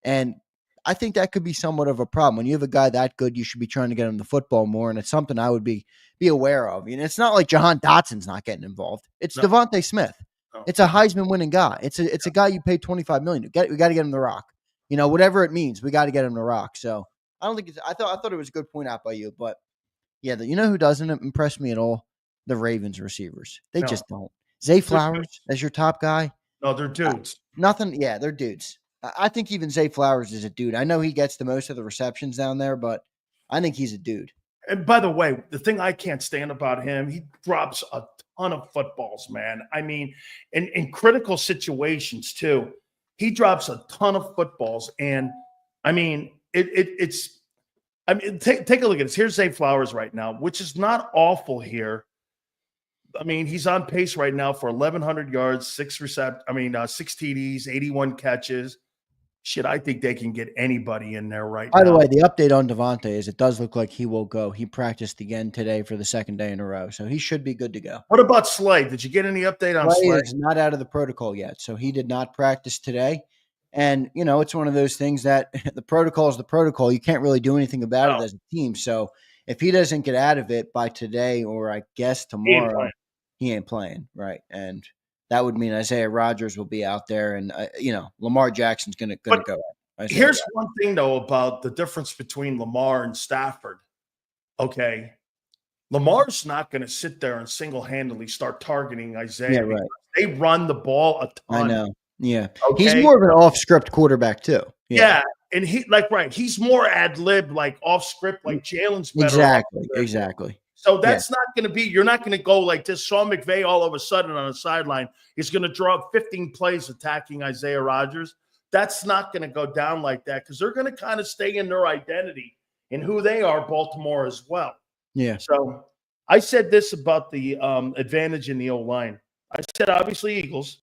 And I think that could be somewhat of a problem. When you have a guy that good, you should be trying to get him the football more, and it's something I would be aware of. It's not like Jahan Dotson's not getting involved. It's Devontae Smith. No. It's a Heisman-winning guy. It's a guy you paid $25 million. We got to get him the rock. Whatever it means, we got to get him the rock. So I don't think I thought it was a good point out by you, but yeah, who doesn't impress me at all? The Ravens receivers. They just don't. Zay Flowers as your top guy? No, they're dudes. Nothing. Yeah, they're dudes. I think even Zay Flowers is a dude. I know he gets the most of the receptions down there, but I think he's a dude. And by the way, the thing I can't stand about him, he drops a ton of footballs, man. I mean, in critical situations too, he drops a ton of footballs. And I mean, it's take a look at this. Here's Zay Flowers right now, which is not awful here. I mean, he's on pace right now for 1,100 yards, 6 TDs, 81 catches. Shit, I think they can get anybody in there right now. By the way, the update on Devontae is it does look like he will go. He practiced again today for the second day in a row, so he should be good to go. What about Slay? Did you get any update on Slay? Slay is not out of the protocol yet, so he did not practice today. And, it's one of those things that the protocol is the protocol. You can't really do anything about it as a team. So if he doesn't get out of it by today or I guess tomorrow, he ain't playing, right? And that would mean Isaiah Rodgers will be out there, and Lamar Jackson's gonna But go. here's one thing though about the difference between Lamar and Stafford. Okay, Lamar's not going to sit there and single-handedly start targeting Isaiah. Yeah, right. They run the ball a ton. I know. Yeah, okay? He's more of an off-script quarterback too. Yeah, and he's more ad-lib, like off-script, like Jalen's better. Exactly. So that's not going to be. You're not going to go like this. Sean McVay all of a sudden on the sideline is going to draw up 15 plays attacking Isaiah Rodgers. That's not going to go down like that because they're going to kind of stay in their identity and who they are, Baltimore as well. Yeah. So I said this about the advantage in the O-line. I said, obviously, Eagles,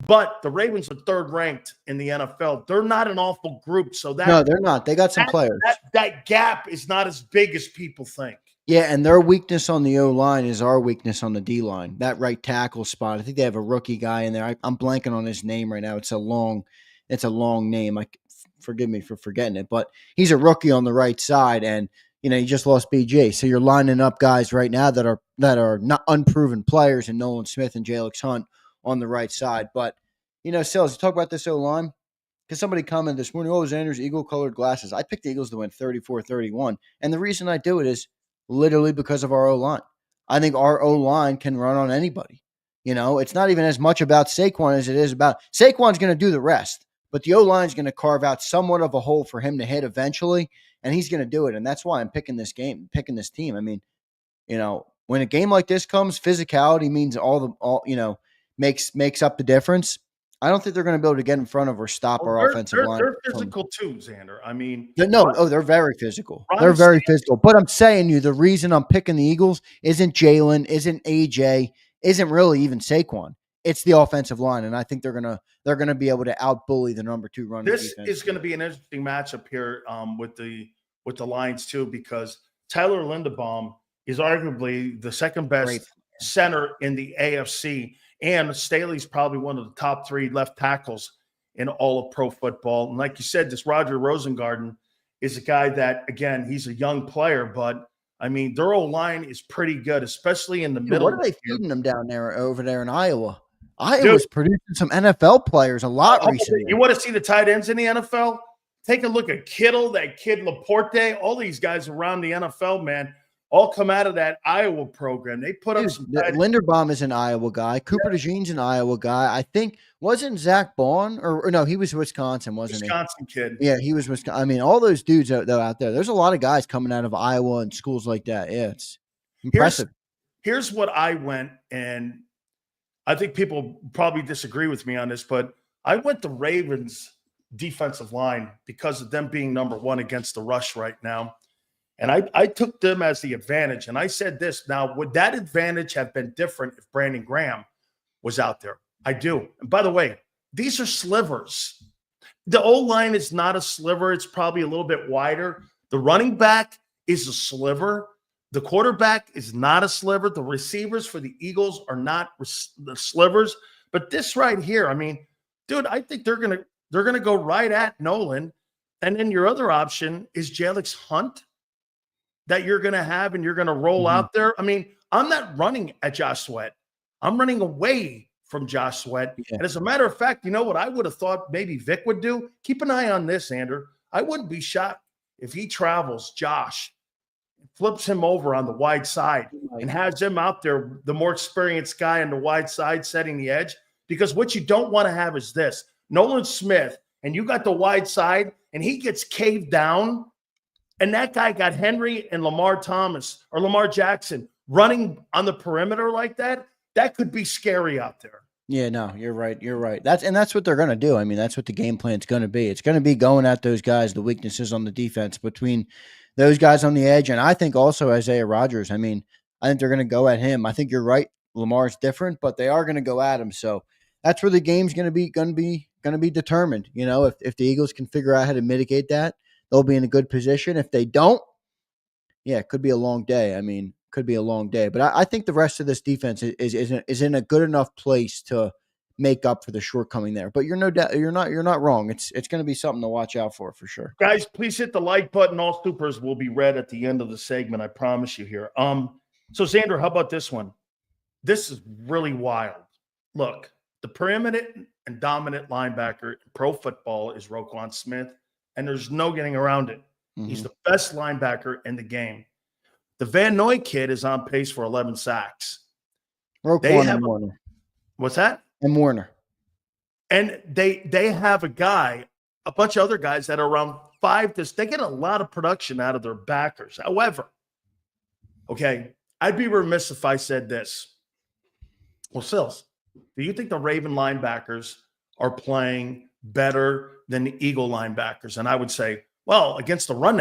but the Ravens are third ranked in the NFL. They're not an awful group. So no, they're not. They got some players. That gap is not as big as people think. Yeah, and their weakness on the O-line is our weakness on the D-line. That right tackle spot. I think they have a rookie guy in there. I'm blanking on his name right now. It's a long name. Forgive me for forgetting it, but he's a rookie on the right side, and you just lost BJ. So you're lining up guys right now that are not unproven players, and Nolan Smith and Jalix Hunt on the right side. But Sales, talk about this O-line because somebody commented this morning, "Oh, Xander's eagle-colored glasses." I picked the Eagles to win 34-31, and the reason I do it is literally because of our O-line. I think our O-line can run on anybody. It's not even as much about Saquon as it is about Saquon's going to do the rest. But the O-line is going to carve out somewhat of a hole for him to hit eventually, and he's going to do it. And that's why I'm picking this team. I mean, when a game like this comes, physicality means makes up the difference. I don't think they're going to be able to get in front of or stop our offensive line. They're physical too, Xander. I mean, they're very physical. They're very physical. But I'm saying the reason I'm picking the Eagles isn't Jalen, isn't AJ, isn't really even Saquon. It's the offensive line, and I think they're gonna be able to out-bully the number 2 running defense. This is going to be an interesting matchup here with the Lions too, because Tyler Linderbaum is arguably the second best center in the AFC, and Staley's probably one of the top 3 left tackles in all of pro football. And like you said, this Roger Rosengarten is a guy that, again, he's a young player, but I mean, their O-line is pretty good, especially in the middle. What are they feeding them over there in Iowa? Iowa's producing some NFL players a lot recently. You want to see the tight ends in the NFL? Take a look at Kittle, that kid Laporte, all these guys around the NFL, man, all come out of that Iowa program. They put up some Linderbaum is an Iowa guy. Cooper DeJean's an Iowa guy. I think wasn't Zach Bond or no, he was Wisconsin, wasn't Wisconsin kid. Yeah, he was Wisconsin. I mean, all those dudes out there. There's a lot of guys coming out of Iowa and schools like that. Yeah, it's impressive. Here's what I went, and I think people probably disagree with me on this, but I went the Ravens defensive line because of them being number 1 against the rush right now. And I took them as the advantage. And I said this, now, would that advantage have been different if Brandon Graham was out there? I do. And by the way, these are slivers. The O-line is not a sliver. It's probably a little bit wider. The running back is a sliver. The quarterback is not a sliver. The receivers for the Eagles are not the slivers. But this right here, I mean, dude, I think they're gonna go right at Nolan. And then your other option is Jalix Hunt that you're going to have and you're going to roll out there. I mean, I'm not running at Josh Sweat. I'm running away from Josh Sweat. Yeah. And as a matter of fact, you know what I would have thought maybe Vic would do? Keep an eye on this, Andrew. I wouldn't be shocked if he travels Josh, flips him over on the wide side and has him out there, the more experienced guy on the wide side setting the edge. Because what you don't want to have is this. Nolan Smith, and you got the wide side, and he gets caved down. And that guy got Henry and Lamar Jackson running on the perimeter like that. That could be scary out there. Yeah, no, you're right. You're right. That's what they're going to do. I mean, that's what the game plan's going to be. It's going to be going at those guys, the weaknesses on the defense between those guys on the edge. And I think also Isaiah Rodgers. I mean, I think they're going to go at him. I think you're right. Lamar's different, but they are going to go at him. So that's where the game's going to be determined. If the Eagles can figure out how to mitigate that, they'll be in a good position. If they don't, yeah, it could be a long day. I mean, could be a long day. But I think the rest of this defense is in a good enough place to make up for the shortcoming there. But you're not wrong. It's going to be something to watch out for sure. Guys, please hit the like button. All supers will be read at the end of the segment. I promise you here. So Xander, how about this one? this is really wild. Look, the preeminent and dominant linebacker in pro football is Roquan Smith, and there's no getting around it. He's the best linebacker in the game. The Van Noy kid is on pace for 11 sacks. Roquan and Warner. What's that? And Warner. And they have a bunch of other guys that are around 5 to. They get a lot of production out of their backers. However, okay, I'd be remiss if I said this. Well, Sills, do you think the Raven linebackers are playing better than the Eagle linebackers? And I would say, well, against the run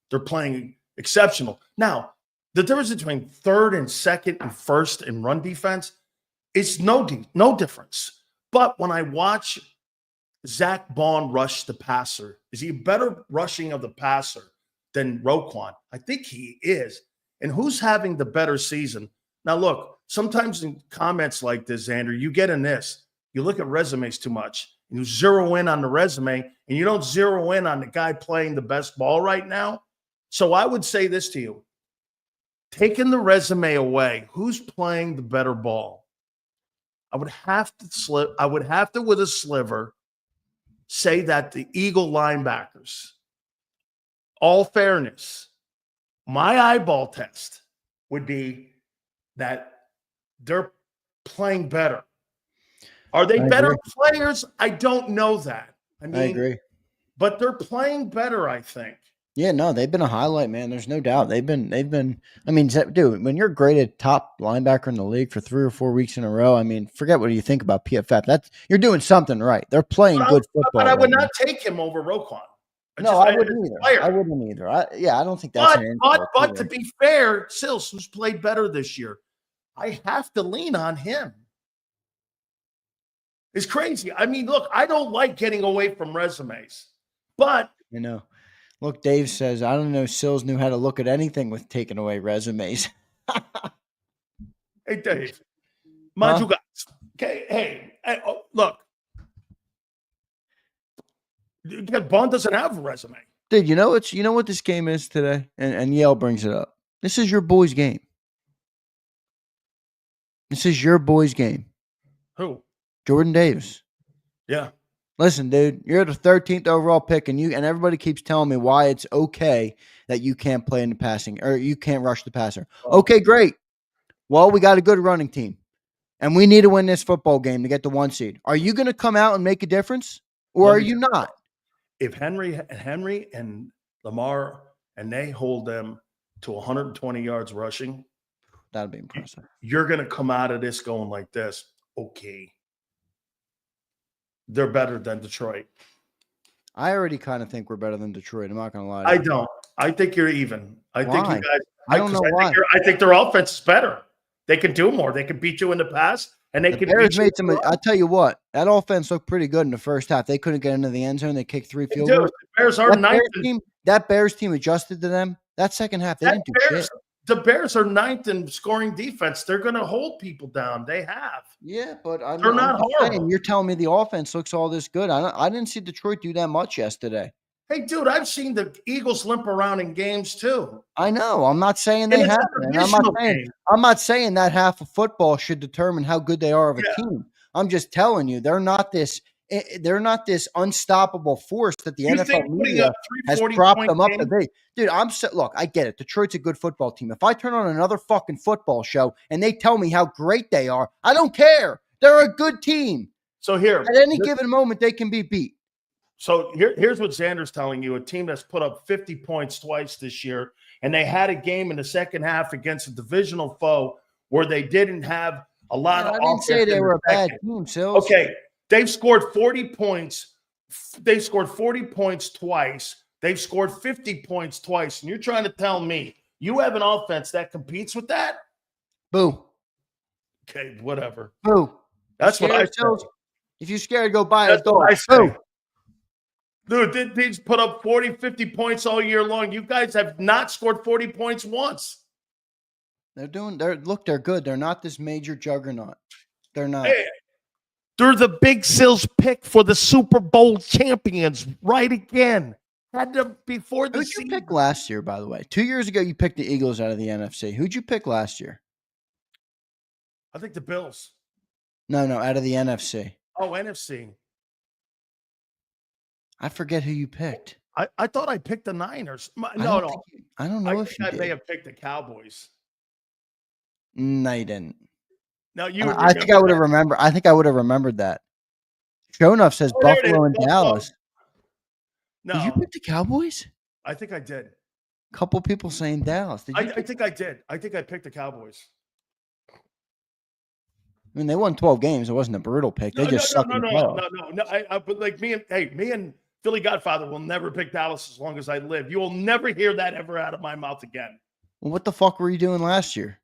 they're playing exceptional. Now, the difference between third and second and first in run defense is no difference. But when I watch Zach Bond rush the passer, is he better rushing of the passer than Roquan? I think he is. And who's having the better season? Now, look, sometimes in comments like this, Xander, you get in this. You look at resumes too much, and you zero in on the resume, and you don't zero in on the guy playing the best ball right now. So I would say this to you. Taking the resume away, who's playing the better ball? I would have to, with a sliver, say that the Eagle linebackers, all fairness, my eyeball test would be that they're playing better. Are they better players? I don't know that. I agree. But they're playing better, I think. Yeah, no, they've been a highlight, man. There's no doubt. They've been, I mean, dude, when you're graded top linebacker in the league for 3 or 4 weeks in a row, I mean, forget what you think about PFF. You're doing something right. They're playing good football. But I would not take him over Roquan. I wouldn't either. I wouldn't either. I don't think that's but to be fair, Sills, who's played better this year, I have to lean on him. It's crazy. I mean, look, I don't like getting away from resumes, but Look, Dave says, I don't know, Sills knew how to look at anything with taking away resumes. Hey, Dave. Mind you guys. Okay, hey, look. Bond doesn't have a resume. Dude, you know what this game is today? And Yale brings it up. This is your boys' game. This is your boys' game. Who? Jordan Davis. Yeah. Listen, dude, you're the 13th overall pick, and everybody keeps telling me why it's okay that you can't play in the passing or you can't rush the passer. Okay, great. Well, we got a good running team, and we need to win this football game to get the 1 seed. Are you going to come out and make a difference, or are you not? If Henry and Lamar and they hold them to 120 yards rushing, that'd be impressive. You're going to come out of this going like this. Okay. They're better than Detroit. I already kind of think we're better than Detroit. I'm not going to lie. I don't. I think you're even. I think you guys. I don't know why. I think their offense is better. They can do more. They can beat you in the pass, and they can. Bears made some. I tell you what, that offense looked pretty good in the first half. They couldn't get into the end zone. They kicked 3 field goals. The Bears are ninth. That Bears team adjusted to them. That second half, they didn't do shit. The Bears are 9th in scoring defense. They're going to hold people down. They have. Yeah, but they're not horrible. You're telling me the offense looks all this good. I didn't see Detroit do that much yesterday. Hey, dude, I've seen the Eagles limp around in games too. I know. I'm not saying they haven't. I'm not saying that half of football should determine how good they are of a team. I'm just telling you, they're not this unstoppable force that the NFL media has propped them up to be. Dude, look, I get it. Detroit's a good football team. If I turn on another fucking football show and they tell me how great they are, I don't care. They're a good team. So here, at any given moment, they can be beat. So here's what Xander's telling you: a team that's put up 50 points twice this year, and they had a game in the second half against a divisional foe where they didn't have a lot of offense. I didn't say they were a bad team, Sills. Okay. They've scored 40 points. They scored 40 points twice. They've scored 50 points twice. And you're trying to tell me you have an offense that competes with that? Boo. Okay, whatever. Boo. That's what I say. If you're scared, go buy a dog. I say. Dude, these put up 40, 50 points all year long. You guys have not scored 40 points once. They're good. They're not this major juggernaut. They're not. Hey. They're the Big Sills pick for the Super Bowl champions right again. Had them before the season. Who'd you pick last year, by the way? 2 years ago, you picked the Eagles out of the NFC. Who'd you pick last year? I think the Bills. No, out of the NFC. Oh, NFC. I forget who you picked. I thought I picked the Niners. I don't know if you I did. may have picked the Cowboys. No, you didn't. No, you. I think I would have remembered. I think I would have remembered that. Show enough says Buffalo and Dallas. No, did you pick the Cowboys? I think I did. A couple people saying Dallas. Did you? I think I did. I think I picked the Cowboys. I mean, they won 12 games. It wasn't a brutal pick. They just sucked. No. But like me and Philly Godfather will never pick Dallas as long as I live. You will never hear that ever out of my mouth again. Well, what the fuck were you doing last year?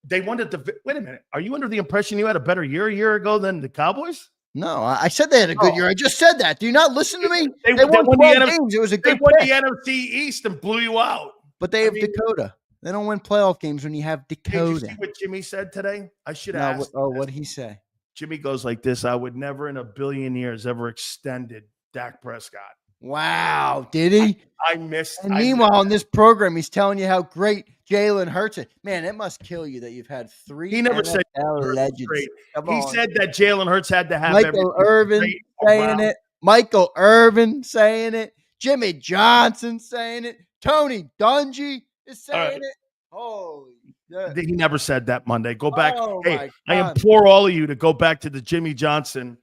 They wanted to. Wait a minute. Are you under the impression you had a better year a year ago than the Cowboys? No, I said they had a good year. I just said that. Do you not listen to me? They won 12 games. It was a good They won pick. the NFC East and blew you out. But they have Dakota. They don't win playoff games when you have Dakota. Did you see what Jimmy said today? I should have asked. What did he say? Jimmy goes like this: I would never in a billion years ever extended Dak Prescott. Wow, did he? I missed. And meanwhile, in this program, he's telling you how great Jalen Hurts is. Man, it must kill you that you've had 3 He never said legends. He said that Jalen Hurts had to have Michael Irvin saying it. Michael Irvin saying it. Jimmy Johnson saying it. Tony Dungy is saying it. Holy shit. He never said that Monday. Go back. Hey, I God. implore all of you to go back to the Jimmy Johnson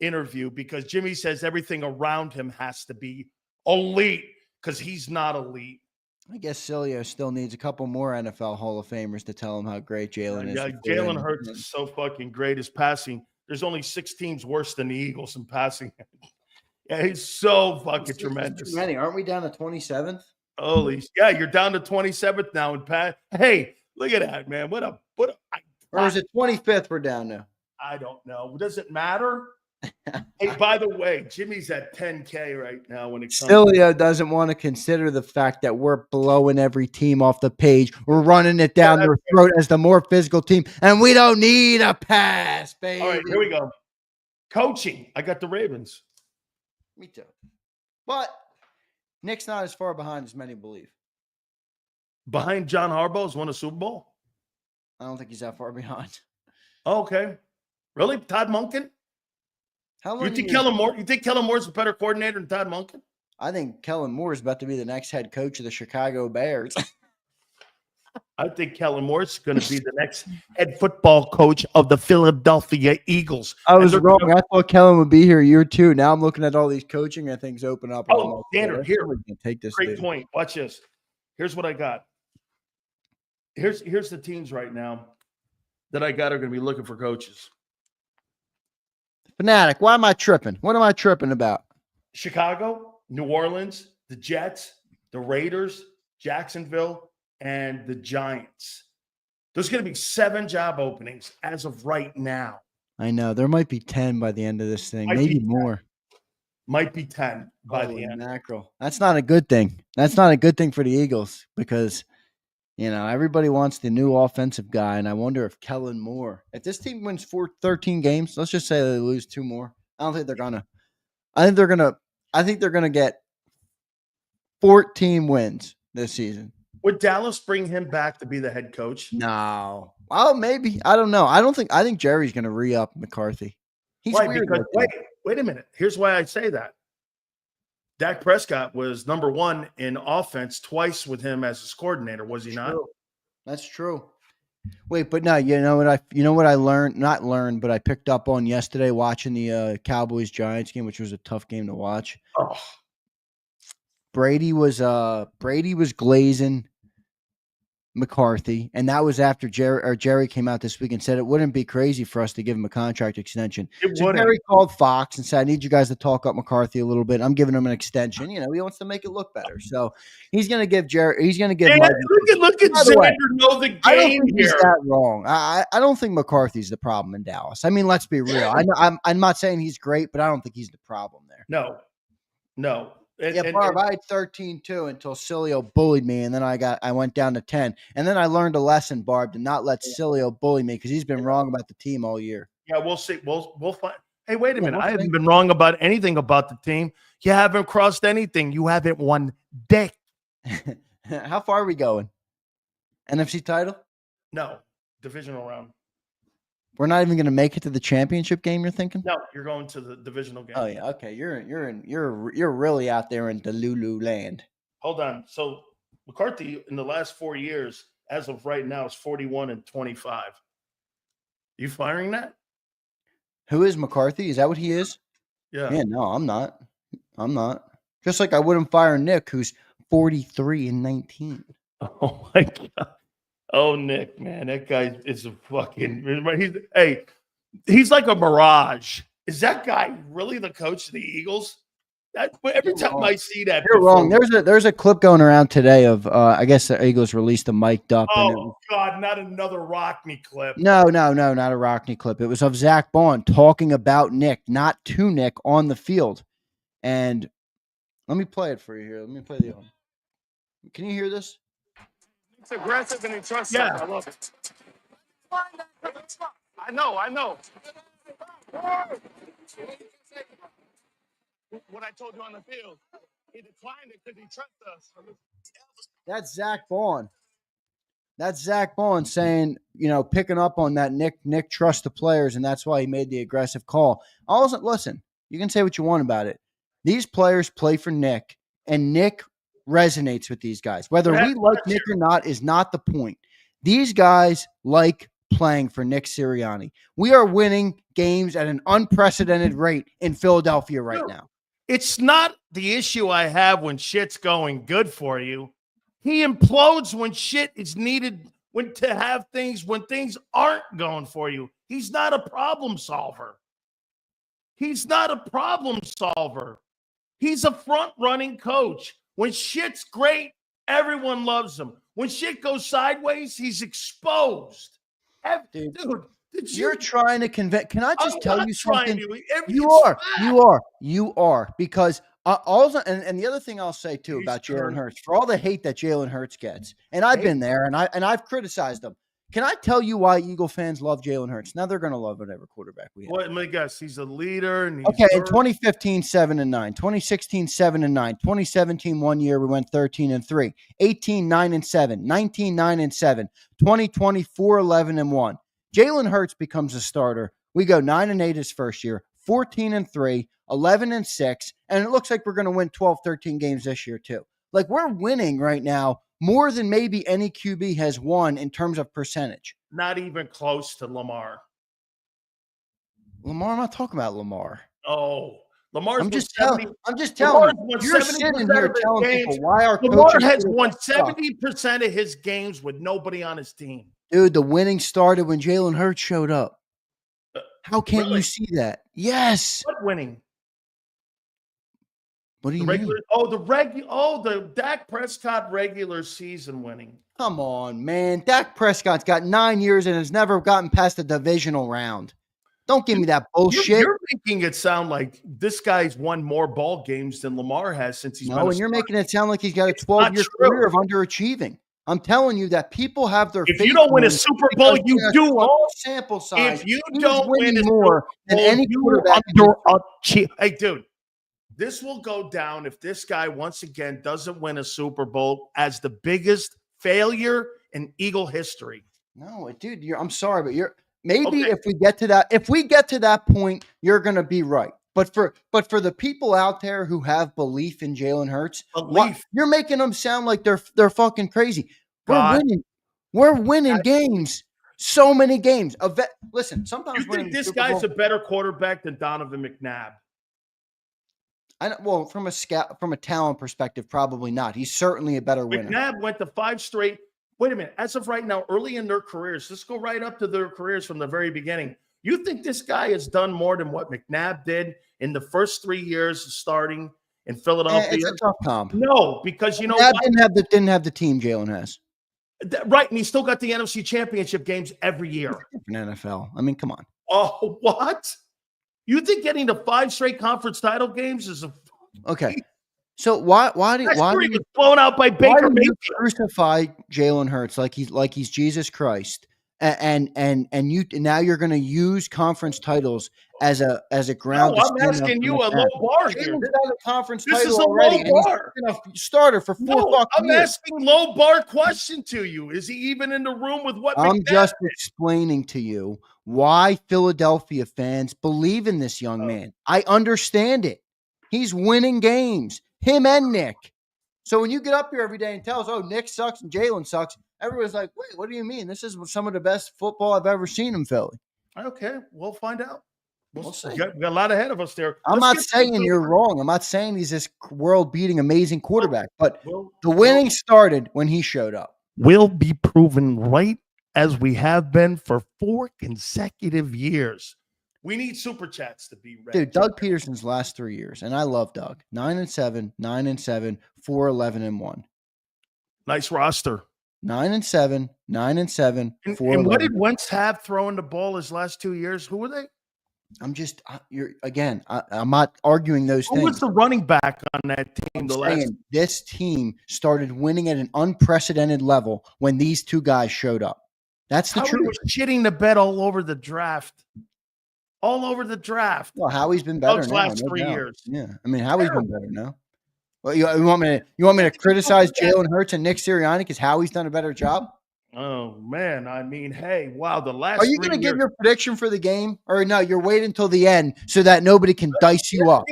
interview because Jimmy says everything around him has to be elite because he's not elite. I guess Sileo still needs a couple more NFL Hall of Famers to tell him how great Jalen is. Yeah, Jalen Hurts is so fucking great. His passing, there's only 6 teams worse than the Eagles in passing. Yeah, he's so fucking tremendous. Too many. Aren't we down to 27th? Holy, yeah, you're down to 27th now. And Pat, hey, look at that, man. Or is it 25th we're down now? I don't know. Does it matter? Hey, by the way, Jimmy's at 10K right now when it comes. Sileo doesn't want to consider the fact that we're blowing every team off the page. We're running it down their throat as the more physical team, and we don't need a pass, baby. All right, here we go. Coaching. I got the Ravens. Me too. But Nick's not as far behind as many believe. Behind John Harbaugh's won a Super Bowl? I don't think he's that far behind. Okay. Really? Todd Monken? How long you think Kellen Moore's a better coordinator than Todd Monken? I think Kellen Moore is about to be the next head coach of the Chicago Bears. I think Kellen Moore's going to be the next head football coach of the Philadelphia Eagles. I was wrong. I thought Kellen would be here year 2. Now I'm looking at all these coaching and things open up. Oh, Tanner, here. Take this. Great point. Watch this. Here's what I got. Here's the teams right now that I got are going to be looking for coaches. Fanatic, why am I tripping? What am I tripping about? Chicago, New Orleans, the Jets, the Raiders, Jacksonville, and the Giants. There's going to be 7 job openings as of right now. I know. There might be 10 by the end of this thing. Maybe more. Might be 10 by the end. Mackerel. That's not a good thing. That's not a good thing for the Eagles because, everybody wants the new offensive guy, and I wonder if Kellen Moore, if this team wins 13 games, let's just say they lose 2 more. I don't think they're gonna. I think they're gonna get 14 wins this season. Would Dallas bring him back to be the head coach? No. Well, maybe. I don't know. I think Jerry's gonna re-up McCarthy. He's weird. Because, wait a minute. Here's why I say that. Dak Prescott was number 1 in offense twice with him as his coordinator, was he not? That's true. Wait, but no, you know what I learned? Not learned, but I picked up on yesterday watching the Cowboys-Giants game, which was a tough game to watch. Oh. Brady was glazing McCarthy, and that was after Jerry came out this week and said it wouldn't be crazy for us to give him a contract extension. So Jerry called Fox and said, "I need you guys to talk up McCarthy a little bit. I'm giving him an extension. He wants to make it look better." So he's going to give Jerry. He's going to give. Look at Xander know the game. I don't think he's that wrong. I don't think McCarthy's the problem in Dallas. I mean, let's be real. I'm not saying he's great, but I don't think he's the problem there. No. Barb, I had 13-2 until Sileo bullied me, and then I went down to 10. And then I learned a lesson, Barb, to not let Sileo bully me because he's been wrong about the team all year. Yeah, we'll see. We'll find. Hey, wait a minute. I haven't been wrong about anything about the team. You haven't crossed anything. You haven't won dick. How far are we going? NFC title? No. Divisional round. We're not even going to make it to the championship game. You're thinking? No, you're going to the divisional game. Oh yeah, okay. You're really out there in Delulu land. Hold on. So McCarthy in the last 4 years, as of right now, is 41-25. You firing that? Who is McCarthy? Is that what he is? Yeah. Yeah. No, I'm not. I'm not. Just like I wouldn't fire Nick, who's 43-19. Oh my God. Oh, Nick, man, that guy is a fucking. He's like a mirage. Is that guy really the coach of the Eagles? Every time I see that, you're wrong. There's a clip going around today of I guess the Eagles released a mic'd up. Oh God, not another Rockney clip. No, not a Rockney clip. It was of Zach Bond talking about Nick, not to Nick on the field. And let me play it for you here. Let me play the audio. Can you hear this? It's aggressive and he trusts. Yeah. I love it. I know. What I told you on the field, he declined it because he trusts us. That's Zach Bond. That's Zach Bond saying, picking up on that Nick trusts the players, and that's why he made the aggressive call. Listen, you can say what you want about it. These players play for Nick, and Nick resonates with these guys. Whether we like Nick or not is not the point. These guys like playing for Nick Sirianni. We are winning games at an unprecedented rate in Philadelphia right now. It's not the issue I have when shit's going good for you. He implodes when shit is needed, when things aren't going for you. He's not a problem solver. He's a front-running coach. When shit's great, everyone loves him. When shit goes sideways, he's exposed. Dude, you're trying to convince. Can I just tell you something? You are. Because and the other thing I'll say too about Jalen Hurts, for all the hate that Jalen Hurts gets, and I've been there, and I've criticized him. Can I tell you why Eagle fans love Jalen Hurts? Now they're going to love whatever quarterback we have. Well, let me guess. He's a leader. And okay, in 2015, 7-9. 2016, 7-9. 2017, 1 year, we went 13-3. 18, 9-7. 19, 9-7. 2020, 4-11-1. Jalen Hurts becomes a starter. We go 9-8 his first year, 14-3, 11-6, and it looks like we're going to win 12, 13 games this year too. Like, we're winning right now more than maybe any QB has won in terms of percentage. Not even close to Lamar. I'm not talking about Lamar. Oh, Lamar's I'm just telling you. You're sitting here telling people why our Lamar has won 70% of his games with nobody on his team. Dude, the winning started when Jalen Hurts showed up. How can't you see that? Yes. What winning? What do you mean? The Dak Prescott regular season winning. Come on, man. Dak Prescott's got 9 years and has never gotten past the divisional round. Don't give me that bullshit. You're making it sound like this guy's won more ball games thanLamar has since he's been a and you're making it sound like he's got a 12-year career of underachieving. I'm telling you that people have their. If you don't win a Super Bowl, you do all sample size. If you don't win more than any quarterback, hey, dude, this will go down if this guy once again doesn't win a Super Bowl as the biggest failure in Eagle history. No, dude, I'm sorry, but if we get to that point, you're gonna be right. But for the people out there who have belief in Jalen Hurts, you're making them sound like they're fucking crazy. We're winning games. So many games. Listen, sometimes you think this guy's a better quarterback than Donovan McNabb? From a talent perspective, probably not. He's certainly a better winner. McNabb went to 5 straight. Wait a minute. As of right now, early in their careers, let's go right up to their careers from the very beginning. You think this guy has done more than what McNabb did in the first 3 years of starting in Philadelphia? It's a tough comp. No, because you know McNabb didn't have the team Jalen has. Right, and he still got the NFC Championship games every year. Different NFL. I mean, come on. Oh, what? You think getting to 5 straight conference title games is okay? So why do you blown out by Baker Mayfield? Crucify Jalen Hurts like he's Jesus Christ? and you now you're going to use conference titles as a ground. No, to I'm stand up asking for you the a cap. low bar here. Jalen's got a conference This title is a already, low and he's bar. been a starter for 4 No, fucking I'm years. asking low bar question to you. Is he even in the room with what I'm McNabb just did? explaining to you why Philadelphia fans believe in this young man. I understand it. He's winning games, him and Nick. So when you get up here every day and tell us, oh, Nick sucks and Jalen sucks, everyone's like, wait, what do you mean? This is some of the best football I've ever seen in Philly. Okay, we'll find out. We'll see. We got a lot ahead of us there. I'm Let's not get saying to- you're wrong. I'm not saying he's this world-beating, amazing quarterback, but We'll- the winning started when he showed up. We'll be proven right as we have been for 4 consecutive years. We need super chats to be ready. Dude, Doug Peterson's last 3 years, and I love Doug. 9-7, 9-7, 4-11-1. Nice roster. 9-7, 9-7, And 4-11. what did Wentz have throwing the ball his last 2 years? Who were they? I'm not arguing those Who was things. the running back on that team? I'm The last saying this team started winning at an unprecedented level when these two guys showed up. That's the Howie truth. was shitting the bed all over the draft. All over the draft. Well, Howie's been better Doug's now. last no 3 doubt. years. Yeah, I mean, Howie's been better now. Well, you want me to criticize Jalen Hurts and Nick Sirianni because Howie's done a better job? Oh man, I mean, hey, wow, the last. Are you going to give your prediction for the game, or no? You're waiting until the end so that nobody can dice you up.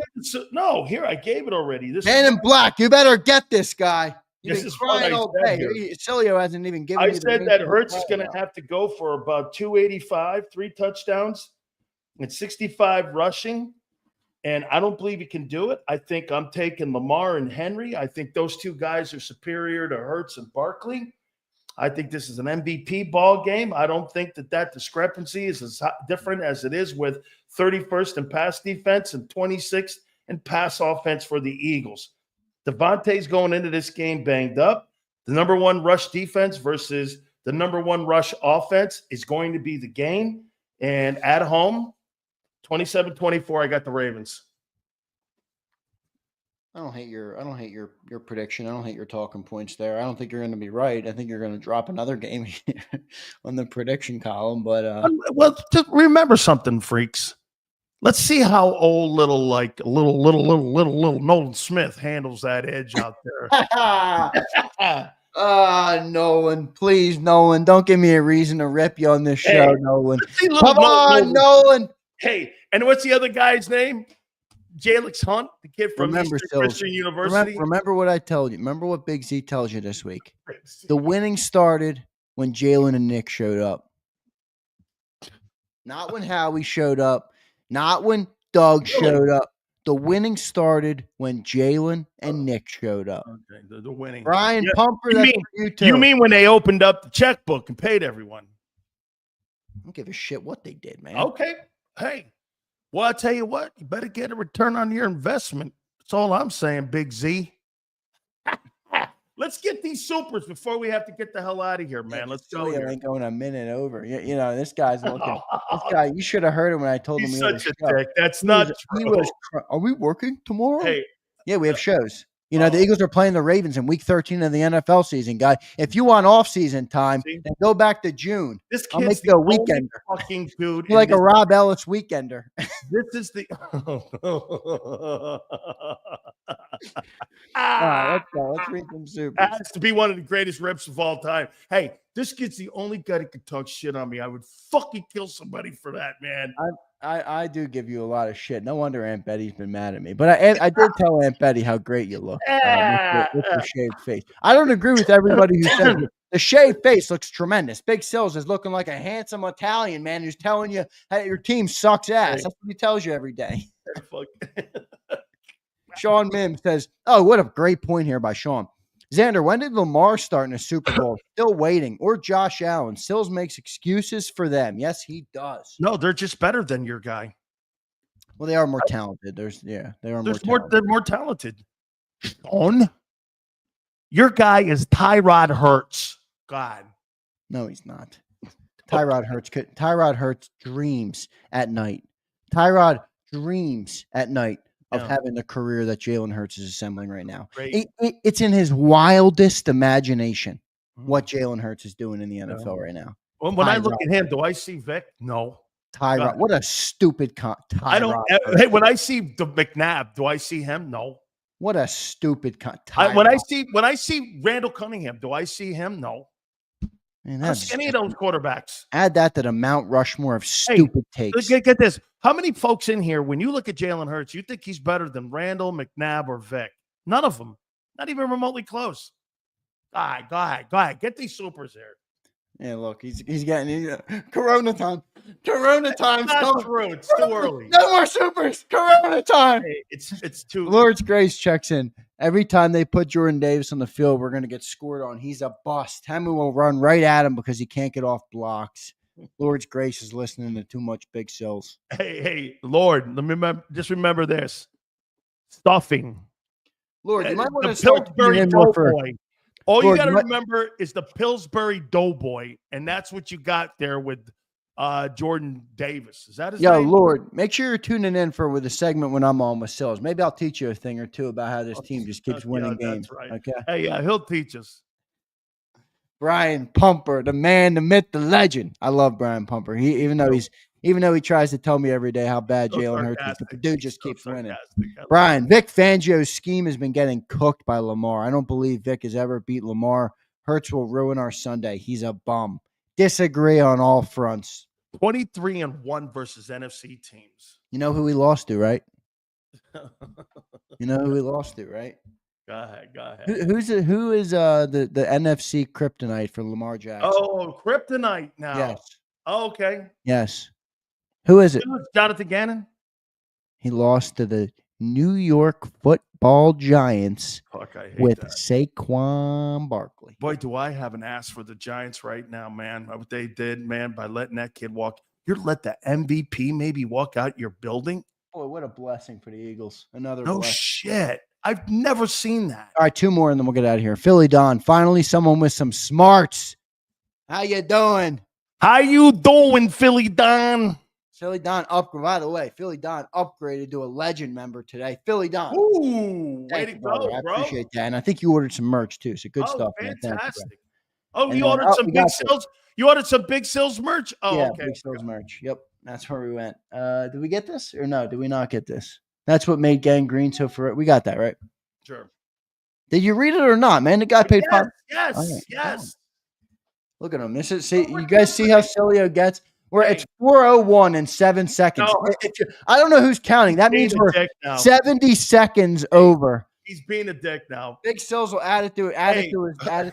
No, here I gave it already. This Man in black, you better get this guy. You've This been is what crying I all said day. here. Sileo hasn't even given I you the said name that of the Hurts is player going to now. have to go for about 285, 3 touchdowns, and 65 rushing. And I don't believe he can do it. I think I'm taking Lamar and Henry. I think those two guys are superior to Hurts and Barkley. I think this is an MVP ball game. I don't think that discrepancy is as different as it is with 31st in pass defense and 26th in pass offense for the Eagles. Devontae's going into this game banged up. The number 1 rush defense versus the number 1 rush offense is going to be the game. And at home, 27-24, I got the Ravens. I don't hate your prediction. I don't hate your talking points there. I don't think you're going to be right. I think you're going to drop another game on the prediction column. But well, just remember something, freaks. Let's see how old little Nolan Smith handles that edge out there. Nolan, please, Nolan, don't give me a reason to rip you on this show, Nolan. Come on, Nolan. Hey, and what's the other guy's name? Jalix Hunt, the kid from Remember, Eastern Christian University. Remember what I told you. Remember what Big Z tells you this week. The winning started when Jalen and Nick showed up. Not when Howie showed up. Not when Doug showed up. The winning started when Jalen and Nick showed up. Okay, the winning. Brian Pumper, that's for you too. You mean when they opened up the checkbook and paid everyone? I don't give a shit what they did, man. Okay. Hey, well, I tell you what, you better get a return on your investment. That's all I'm saying, Big Z. Let's get these supers before we have to get the hell out of here, man. Let's go. Sileo ain't going a minute over. You know, this guy's looking. This guy, you should have heard him when I told him He's he had such a a show. dick. That's not true. Are we working tomorrow? Hey, yeah, we have shows. You know, the Eagles are playing the Ravens in week 13 of the NFL season, guy. If you want off-season time, then go back to June. This I'll kid's make you a the only weekender. fucking dude. You're like a Rob Ellis weekender. This is the. All right, let's go. Let's read some supers. Has to be one of the greatest rips of all time. Hey, this kid's the only guy that could talk shit on me. I would fucking kill somebody for that, man. I do give you a lot of shit. No wonder Aunt Betty's been mad at me. But I did tell Aunt Betty how great you look with your shaved face. I don't agree with everybody who says the shaved face looks tremendous. Big Sills is looking like a handsome Italian man who's telling you hey, your team sucks ass. That's what he tells you every day. Sean Mims says, oh, what a great point here by Sean. Xander, when did Lamar start in a Super Bowl? Still waiting. Or Josh Allen. Sills makes excuses for them. Yes, he does. No, they're just better than your guy. Well, they are more talented. They're more talented. Sean, your guy is Tyrod Hurts. God. No, he's not. Tyrod Hurts dreams at night. Tyrod dreams at night of having the career that Jalen Hurts is assembling right now. It's in his wildest imagination what Jalen Hurts is doing in the NFL right now. When I look at him, do I see Vic? No. Tyrod. What a stupid I don't. Tyrod. Hey, when I see the McNabb, do I see him? No. What a stupid when I see Randall Cunningham, do I see him? No. Man, that's any of those quarterbacks. Add that to the Mount Rushmore of stupid takes. Get this. How many folks in here, when you look at Jalen Hurts, you think he's better than Randall, McNabb, or Vic? None of them. Not even remotely close. All right, go ahead. Get these supers here. Yeah, look, he's getting Corona time. Corona time. It's true. It's too early. No more supers. Corona time. Hey, it's too. Lord's Grace checks in. Every time they put Jordan Davis on the field, we're going to get scored on. He's a bust. Hemu will run right at him because he can't get off blocks. Lord's Grace is listening to too much Big Sills. Hey, Lord, remember this. Stuffing. Lord, you might want to start Pillsbury Doughboy. All you got to remember is the Pillsbury Doughboy, and that's what you got there with Jordan Davis. Is that his name? Lord, make sure you're tuning in with a segment when I'm on with Sills. Maybe I'll teach you a thing or two about how this team just keeps winning games. That's right. Okay. Hey, yeah, he'll teach us. Brian Pumper, the man, the myth, the legend. I love Brian Pumper. Even though he tries to tell me every day how bad Jalen Hurts is, but the dude just keeps winning. Brian, Vic Fangio's scheme has been getting cooked by Lamar. I don't believe Vic has ever beat Lamar. Hurts will ruin our Sunday. He's a bum. Disagree on all fronts. 23-1 versus NFC teams. You know who we lost to, right? You know who we lost to, right? Go ahead. Who is the NFC kryptonite for Lamar Jackson? Oh, kryptonite now. Yes. Oh, okay. Yes. Who is it? Jonathan Gannon. He lost to the New York Football Giants with Saquon Barkley. Boy, do I have an ass for the Giants right now, man. What they did, man, by letting that kid walk. You let the MVP maybe walk out your building? Boy, what a blessing for the Eagles. Another No blessing. Shit. I've never seen that. All right, two more, and then we'll get out of here. Philly Don, finally someone with some smarts. How you doing? How you doing, Philly Don? Philly Don by the way, Philly Don upgraded to a legend member today. Philly Don. Ooh, way to go, bro. I appreciate that. And I think you ordered some merch too. So good stuff. Fantastic. You ordered some Big Sills? You ordered some Big Sills merch? Oh, yeah, okay. Big Sills merch. Yep. That's where we went. Did we get this or no? Did we not get this? That's what made Gangrene so for it. We got that, right? Sure. Did you read it or not, man? The guy paid $5. Yes. Look at him. You guys see how Sileo gets? It's 4:01 in 7 seconds. No. I don't know who's counting. That means we're 70 seconds over. He's being a dick now. Big Sills will add it to the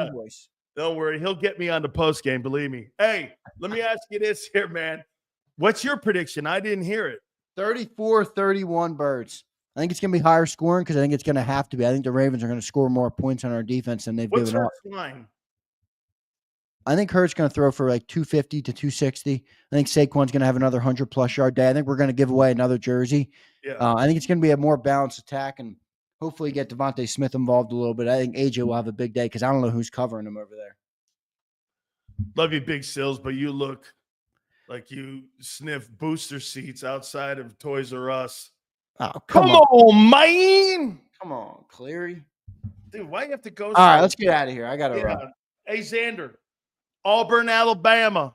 invoice. Don't worry. He'll get me on the post game. Believe me. Hey, let me ask you this here, man. What's your prediction? I didn't hear it. 34-31 Birds. I think it's going to be higher scoring because I think it's going to have to be. I think the Ravens are going to score more points on our defense than they've given up. What's line? I think Hurts going to throw for like 250 to 260. I think Saquon's going to have another 100-plus yard day. I think we're going to give away another jersey. Yeah. I think it's going to be a more balanced attack and hopefully get Devontae Smith involved a little bit. I think AJ will have a big day because I don't know who's covering him over there. Love you, Big Sills, but you look like you sniff booster seats outside of Toys R Us. Oh, come on, man. Come on, Cleary. Dude, why you have to go? All right, let's get out of here. I got to run. Hey, Xander. Auburn, Alabama.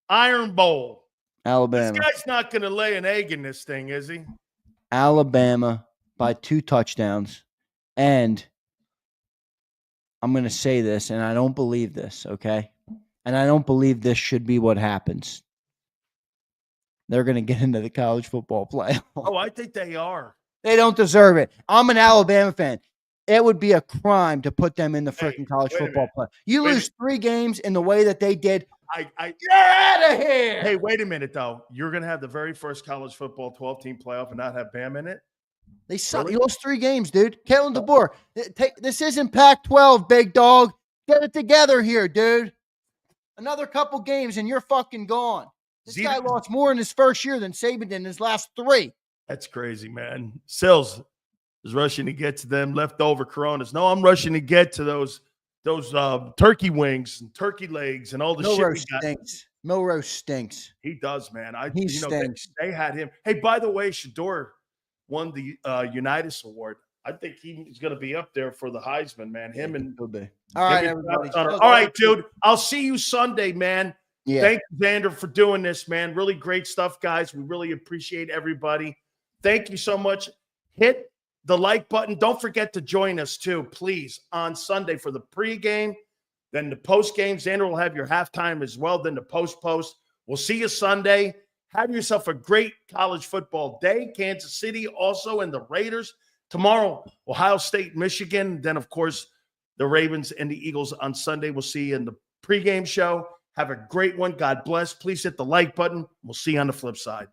Iron Bowl. Alabama. This guy's not going to lay an egg in this thing, is he? Alabama by 2 touchdowns. And I'm going to say this, and I don't believe this, okay? And I don't believe this should be what happens. They're going to get into the college football playoff. Oh, I think they are. They don't deserve it. I'm an Alabama fan. It would be a crime to put them in the freaking college football play. You lose 3 games in the way that they did. Get out of here. Hey, wait a minute, though. You're going to have the very first college football 12-team playoff and not have Bam in it? They suck. Really? You lost 3 games, dude. Kalen DeBoer. This isn't Pac-12, big dog. Get it together here, dude. Another couple games and you're fucking gone. This guy lost more in his first year than Saban did in his last 3. That's crazy, man. Sills is rushing to get to them leftover Coronas. No, I'm rushing to get to those turkey wings and turkey legs and all the shit we got. Milrose stinks. He does, man. Stinks. They had him. Hey, by the way, Shador won the Unitas Award. I think he's going to be up there for the Heisman, man. Him and Could be. All right, everybody. all right, dude. I'll see you Sunday, man. Yeah. Thank you, Xander, for doing this, man. Really great stuff, guys. We really appreciate everybody. Thank you so much. Hit the like button. Don't forget to join us, too, please, on Sunday for the pregame, then the postgame. Xander will have your halftime as well, then the post. We'll see you Sunday. Have yourself a great college football day. Kansas City also and the Raiders. Tomorrow, Ohio State, Michigan. Then, of course, the Ravens and the Eagles on Sunday. We'll see you in the pregame show. Have a great one. God bless. Please hit the like button. We'll see you on the flip side.